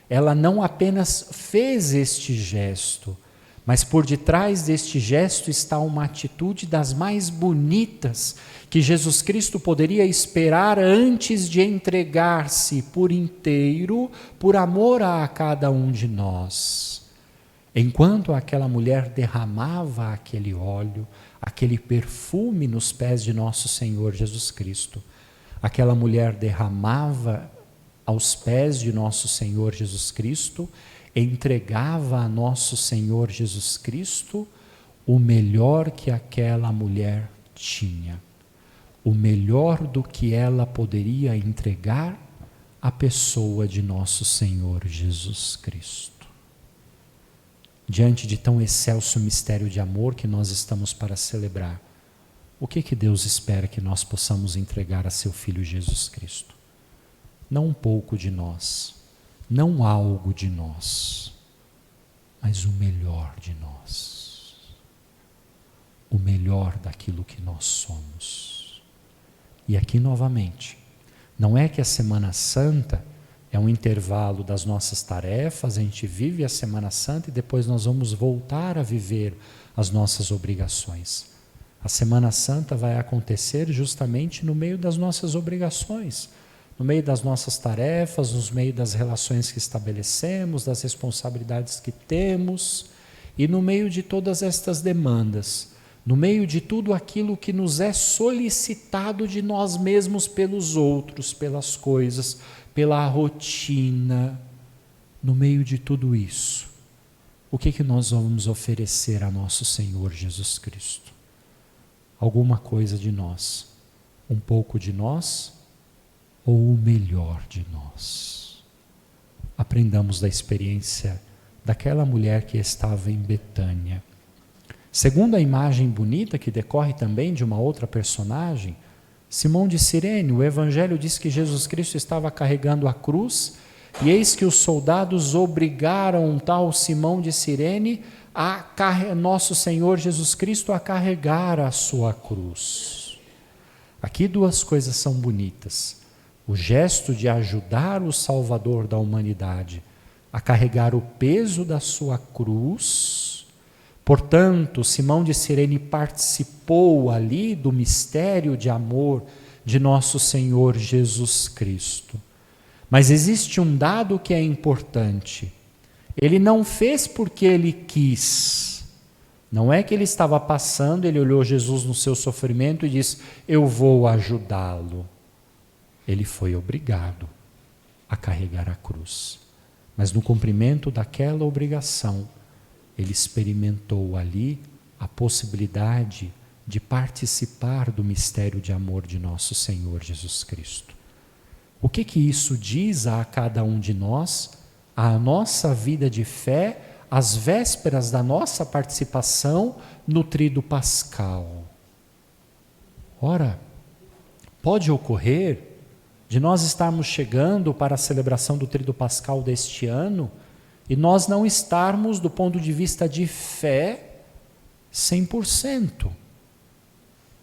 ela não apenas fez este gesto, mas por detrás deste gesto está uma atitude das mais bonitas que Jesus Cristo poderia esperar antes de entregar-se por inteiro, por amor a cada um de nós. Enquanto aquela mulher derramava aquele óleo, aquele perfume nos pés de nosso Senhor Jesus Cristo, aquela mulher derramava aos pés de nosso Senhor Jesus Cristo, entregava a nosso Senhor Jesus Cristo o melhor que aquela mulher tinha, o melhor do que ela poderia entregar à pessoa de nosso Senhor Jesus Cristo. Diante de tão excelso mistério de amor que nós estamos para celebrar, o que Deus espera que nós possamos entregar a seu Filho Jesus Cristo? Não um pouco de nós, não algo de nós, mas o melhor de nós, o melhor daquilo que nós somos. E aqui novamente, não é que a Semana Santa é um intervalo das nossas tarefas, a gente vive a Semana Santa e depois nós vamos voltar a viver as nossas obrigações. A Semana Santa vai acontecer justamente no meio das nossas obrigações, no meio das nossas tarefas, no meio das relações que estabelecemos, das responsabilidades que temos, e no meio de todas estas demandas, no meio de tudo aquilo que nos é solicitado de nós mesmos pelos outros, pelas coisas, pela rotina, no meio de tudo isso, o que nós vamos oferecer a nosso Senhor Jesus Cristo? Alguma coisa de nós, um pouco de nós, ou o melhor de nós? Aprendamos da experiência daquela mulher que estava em Betânia. Segundo a imagem bonita que decorre também de uma outra personagem, Simão de Cirene, o Evangelho diz que Jesus Cristo estava carregando a cruz, e eis que os soldados obrigaram tal Simão de Cirene nosso Senhor Jesus Cristo a carregar a sua cruz. Aqui duas coisas são bonitas. O gesto de ajudar o Salvador da humanidade a carregar o peso da sua cruz. Portanto, Simão de Cirene participou ali do mistério de amor de nosso Senhor Jesus Cristo. Mas existe um dado que é importante. Ele não fez porque ele quis. Não é que ele estava passando, ele olhou Jesus no seu sofrimento e disse: eu vou ajudá-lo. Ele foi obrigado a carregar a cruz. Mas no cumprimento daquela obrigação, ele experimentou ali a possibilidade de participar do mistério de amor de nosso Senhor Jesus Cristo. O que isso diz a cada um de nós, a nossa vida de fé, às vésperas da nossa participação no Tríduo Pascal? Ora, pode ocorrer de nós estarmos chegando para a celebração do Tríduo Pascal deste ano e nós não estarmos, do ponto de vista de fé, 100%.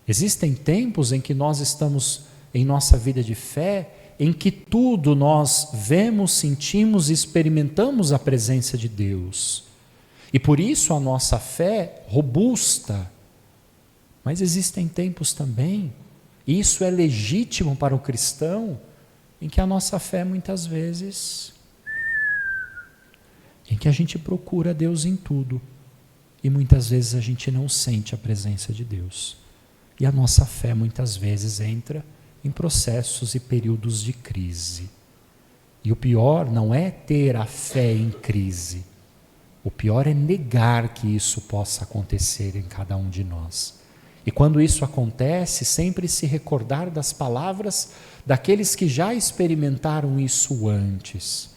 Existem tempos em que nós estamos em nossa vida de fé, em que tudo nós vemos, sentimos e experimentamos a presença de Deus. E por isso a nossa fé robusta. Mas existem tempos também, e isso é legítimo para o cristão, em que a nossa fé muitas vezes, em que a gente procura Deus em tudo, e muitas vezes a gente não sente a presença de Deus. E a nossa fé muitas vezes entra em processos e períodos de crise. E o pior não é ter a fé em crise, o pior é negar que isso possa acontecer em cada um de nós. E quando isso acontece, sempre se recordar das palavras daqueles que já experimentaram isso antes.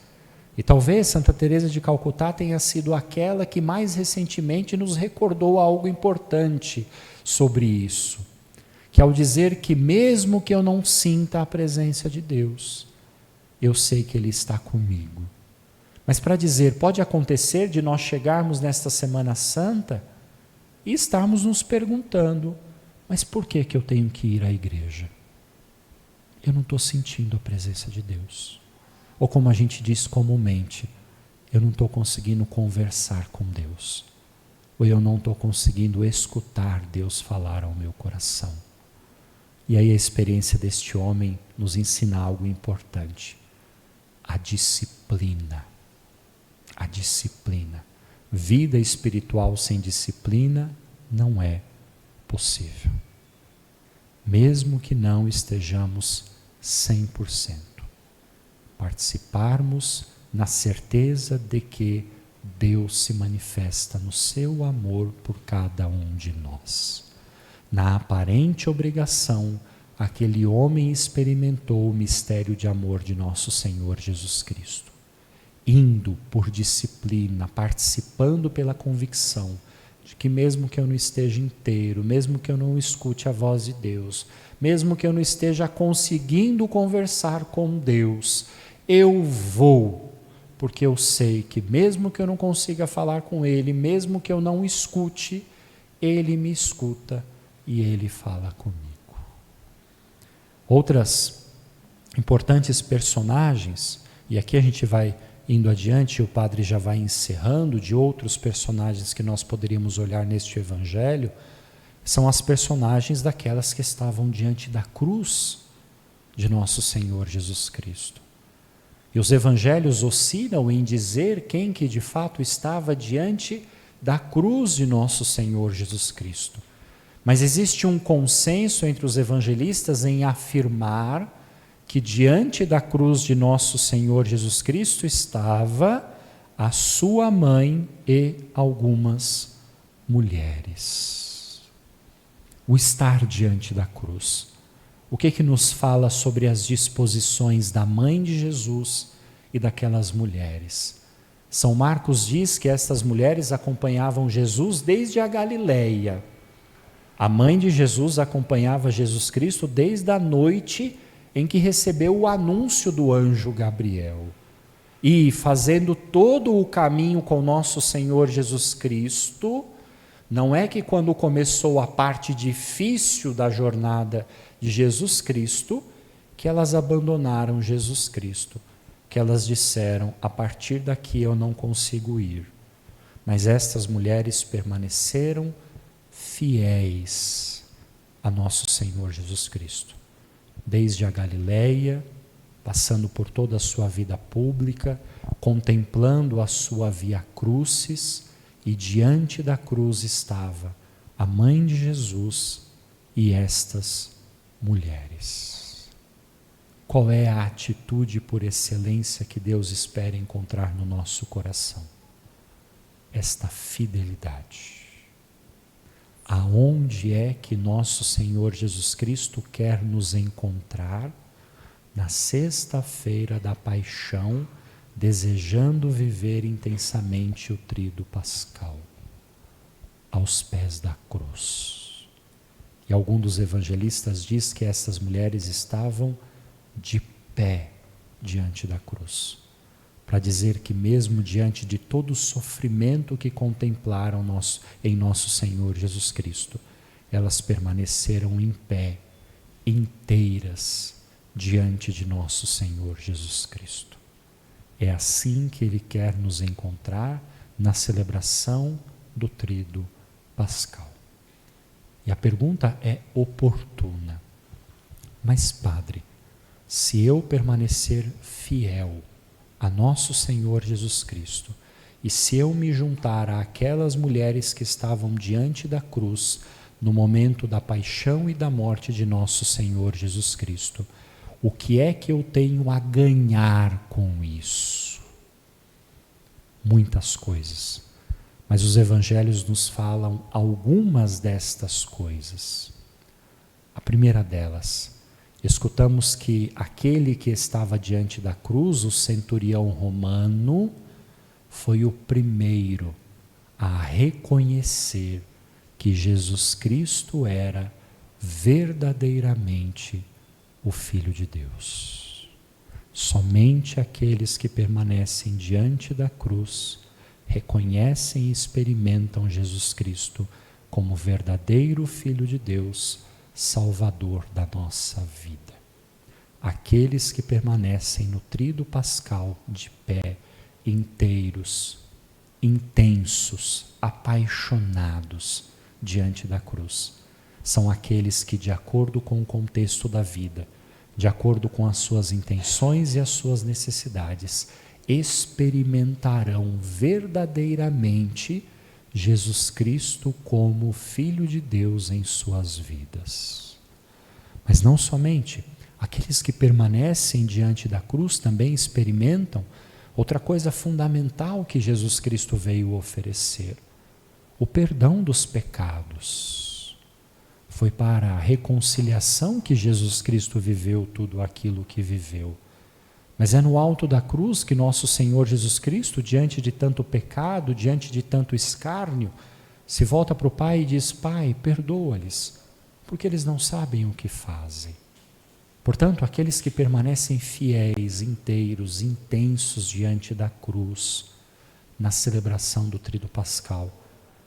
E talvez Santa Teresa de Calcutá tenha sido aquela que mais recentemente nos recordou algo importante sobre isso, que ao dizer que mesmo que eu não sinta a presença de Deus, eu sei que Ele está comigo. Mas para dizer, pode acontecer de nós chegarmos nesta Semana Santa e estarmos nos perguntando, mas por que eu tenho que ir à igreja? Eu não estou sentindo a presença de Deus. Ou como a gente diz comumente, eu não estou conseguindo conversar com Deus. Ou eu não estou conseguindo escutar Deus falar ao meu coração. E aí a experiência deste homem nos ensina algo importante. A disciplina. A disciplina. Vida espiritual sem disciplina não é possível. Mesmo que não estejamos 100%. Participarmos na certeza de que Deus se manifesta no seu amor por cada um de nós. Na aparente obrigação, aquele homem experimentou o mistério de amor de nosso Senhor Jesus Cristo. Indo por disciplina, participando pela convicção de que mesmo que eu não esteja inteiro, mesmo que eu não escute a voz de Deus, mesmo que eu não esteja conseguindo conversar com Deus, eu vou, porque eu sei que mesmo que eu não consiga falar com Ele, mesmo que eu não escute, Ele me escuta e Ele fala comigo. Outras importantes personagens, e aqui a gente vai indo adiante, o padre já vai encerrando, de outros personagens que nós poderíamos olhar neste evangelho, são as personagens daquelas que estavam diante da cruz de nosso Senhor Jesus Cristo. E os evangelhos oscilam em dizer quem que de fato estava diante da cruz de nosso Senhor Jesus Cristo. Mas existe um consenso entre os evangelistas em afirmar que diante da cruz de nosso Senhor Jesus Cristo estava a sua mãe e algumas mulheres. O estar diante da cruz. O que nos fala sobre as disposições da mãe de Jesus e daquelas mulheres? São Marcos diz que estas mulheres acompanhavam Jesus desde a Galileia. A mãe de Jesus acompanhava Jesus Cristo desde a noite em que recebeu o anúncio do anjo Gabriel. E fazendo todo o caminho com nosso Senhor Jesus Cristo, não é que quando começou a parte difícil da jornada de Jesus Cristo, que elas abandonaram Jesus Cristo, que elas disseram, a partir daqui eu não consigo ir. Mas estas mulheres permaneceram fiéis a nosso Senhor Jesus Cristo. Desde a Galileia, passando por toda a sua vida pública, contemplando a sua via crucis, e diante da cruz estava a mãe de Jesus e estas mulheres. Qual é a atitude por excelência que Deus espera encontrar no nosso coração? Esta fidelidade. Aonde é que nosso Senhor Jesus Cristo quer nos encontrar? Na sexta-feira da paixão, desejando viver intensamente o tríduo pascal, aos pés da cruz. E algum dos evangelistas diz que essas mulheres estavam de pé diante da cruz, para dizer que mesmo diante de todo o sofrimento que contemplaram em nosso Senhor Jesus Cristo, elas permaneceram em pé, inteiras, diante de nosso Senhor Jesus Cristo. É assim que Ele quer nos encontrar na celebração do tríduo pascal. E a pergunta é oportuna. Mas, Padre, se eu permanecer fiel a nosso Senhor Jesus Cristo, e se eu me juntar àquelas mulheres que estavam diante da cruz, no momento da paixão e da morte de nosso Senhor Jesus Cristo, o que é que eu tenho a ganhar com isso? Muitas coisas. Mas os evangelhos nos falam algumas destas coisas. A primeira delas, Escutamos que aquele que estava diante da cruz, o centurião romano, foi o primeiro a reconhecer que Jesus Cristo era verdadeiramente o Filho de Deus. Somente aqueles que permanecem diante da cruz reconhecem e experimentam Jesus Cristo como verdadeiro Filho de Deus, Salvador da nossa vida. Aqueles que permanecem no tríduo pascal de pé, inteiros, intensos, apaixonados diante da cruz, são aqueles que, de acordo com o contexto da vida, de acordo com as suas intenções e as suas necessidades, experimentarão verdadeiramente Jesus Cristo como Filho de Deus em suas vidas. Mas não somente, aqueles que permanecem diante da cruz também experimentam outra coisa fundamental que Jesus Cristo veio oferecer: o perdão dos pecados. Foi para a reconciliação que Jesus Cristo viveu tudo aquilo que viveu. Mas é no alto da cruz que nosso Senhor Jesus Cristo, diante de tanto pecado, diante de tanto escárnio, se volta para o Pai e diz: Pai, perdoa-lhes, porque eles não sabem o que fazem. Portanto, aqueles que permanecem fiéis, inteiros, intensos diante da cruz, na celebração do Tríduo Pascal,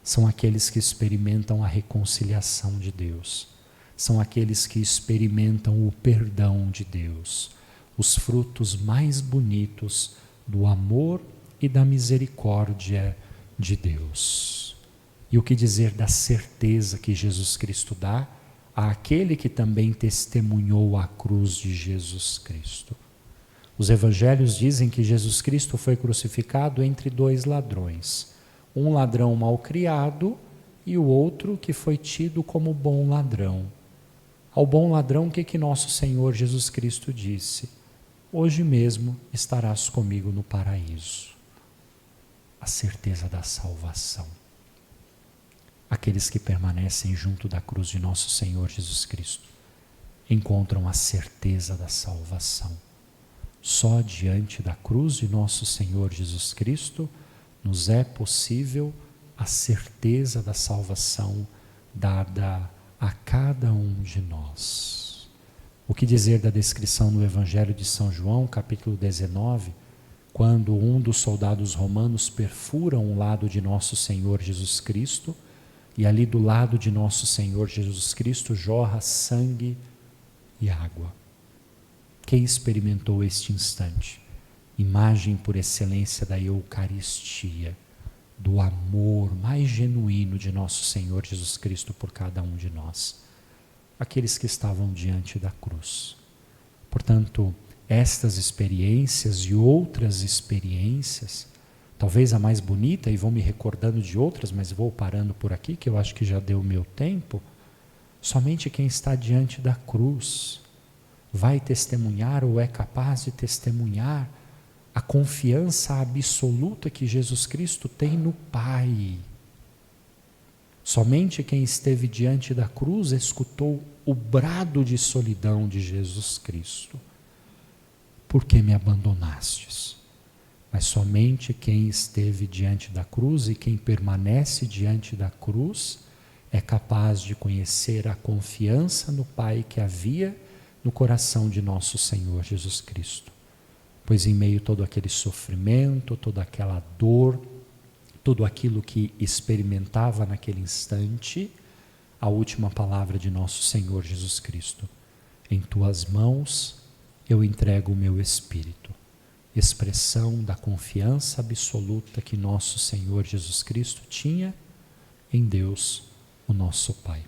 são aqueles que experimentam a reconciliação de Deus, são aqueles que experimentam o perdão de Deus, os frutos mais bonitos do amor e da misericórdia de Deus. E o que dizer da certeza que Jesus Cristo dá àquele que também testemunhou a cruz de Jesus Cristo? Os evangelhos dizem que Jesus Cristo foi crucificado entre dois ladrões, um ladrão malcriado e o outro que foi tido como bom ladrão. Ao bom ladrão, o que nosso Senhor Jesus Cristo disse? Hoje mesmo estarás comigo no paraíso. A certeza da salvação. Aqueles que permanecem junto da cruz de nosso Senhor Jesus Cristo encontram a certeza da salvação. Só diante da cruz de nosso Senhor Jesus Cristo nos é possível a certeza da salvação dada a cada um de nós. O que dizer da descrição no Evangelho de São João, capítulo 19, quando um dos soldados romanos perfura um lado de nosso Senhor Jesus Cristo, e ali do lado de nosso Senhor Jesus Cristo jorra sangue e água. Quem experimentou este instante? Imagem por excelência da Eucaristia, do amor mais genuíno de nosso Senhor Jesus Cristo por cada um de nós. Aqueles que estavam diante da cruz. Portanto, estas experiências e outras experiências, talvez a mais bonita, e vou me recordando de outras, mas vou parando por aqui, que eu acho que já deu o meu tempo, somente quem está diante da cruz vai testemunhar ou é capaz de testemunhar a confiança absoluta que Jesus Cristo tem no Pai. Somente quem esteve diante da cruz escutou o brado de solidão de Jesus Cristo. Por que me abandonastes? Mas somente quem esteve diante da cruz e quem permanece diante da cruz é capaz de conhecer a confiança no Pai que havia no coração de nosso Senhor Jesus Cristo. Pois em meio a todo aquele sofrimento, toda aquela dor, tudo aquilo que experimentava naquele instante, a última palavra de nosso Senhor Jesus Cristo: em tuas mãos eu entrego o meu espírito. Expressão da confiança absoluta que nosso Senhor Jesus Cristo tinha em Deus, o nosso Pai.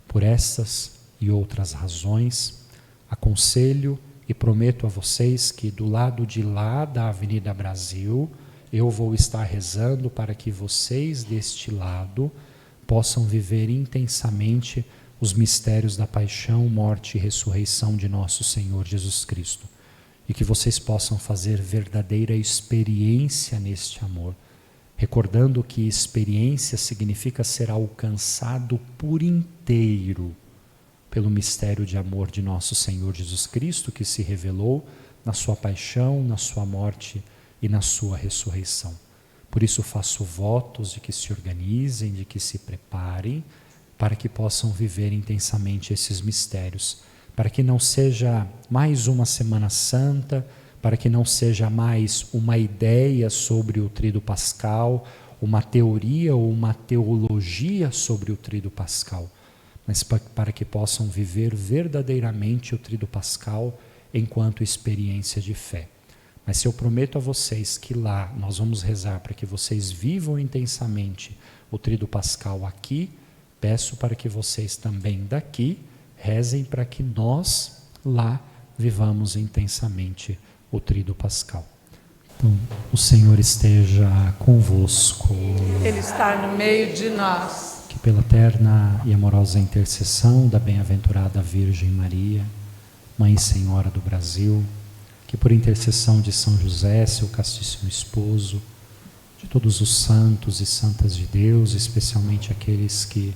Por estas e outras razões, aconselho e prometo a vocês que do lado de lá da Avenida Brasil, eu vou estar rezando para que vocês deste lado possam viver intensamente os mistérios da paixão, morte e ressurreição de nosso Senhor Jesus Cristo. E que vocês possam fazer verdadeira experiência neste amor, recordando que experiência significa ser alcançado por inteiro pelo mistério de amor de nosso Senhor Jesus Cristo, que se revelou na sua paixão, na sua morte e na sua ressurreição. Por isso faço votos de que se organizem, de que se preparem, para que possam viver intensamente esses mistérios, para que não seja mais uma Semana Santa, para que não seja mais uma ideia sobre o Tríduo Pascal, uma teoria ou uma teologia sobre o Tríduo Pascal, mas para que possam viver verdadeiramente o Tríduo Pascal enquanto experiência de fé. Mas se eu prometo a vocês que lá nós vamos rezar para que vocês vivam intensamente o Tríduo Pascal aqui, peço para que vocês também daqui rezem para que nós lá vivamos intensamente o Tríduo Pascal. Então, o Senhor esteja convosco. Ele está no meio de nós. Que pela eterna e amorosa intercessão da bem-aventurada Virgem Maria, Mãe e Senhora do Brasil, que por intercessão de São José, seu castíssimo esposo, de todos os santos e santas de Deus, especialmente aqueles que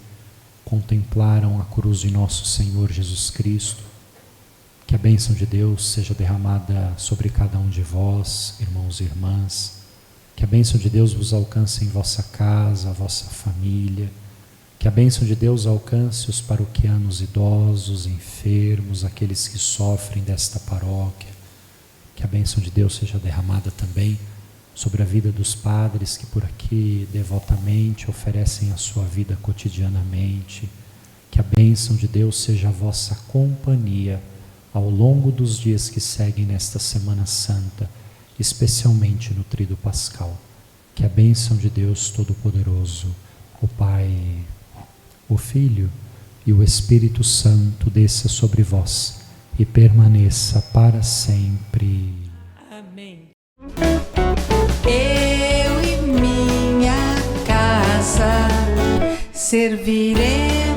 contemplaram a cruz de nosso Senhor Jesus Cristo, que a bênção de Deus seja derramada sobre cada um de vós, irmãos e irmãs, que a bênção de Deus vos alcance em vossa casa, a vossa família, que a bênção de Deus alcance os paroquianos idosos, enfermos, aqueles que sofrem desta paróquia, que a bênção de Deus seja derramada também sobre a vida dos padres que por aqui devotamente oferecem a sua vida cotidianamente, que a bênção de Deus seja a vossa companhia ao longo dos dias que seguem nesta Semana Santa, especialmente no Tríduo Pascal. Que a bênção de Deus Todo-Poderoso, o Pai, o Filho e o Espírito Santo desça sobre vós e permaneça para sempre. Amém. Eu e minha casa serviremos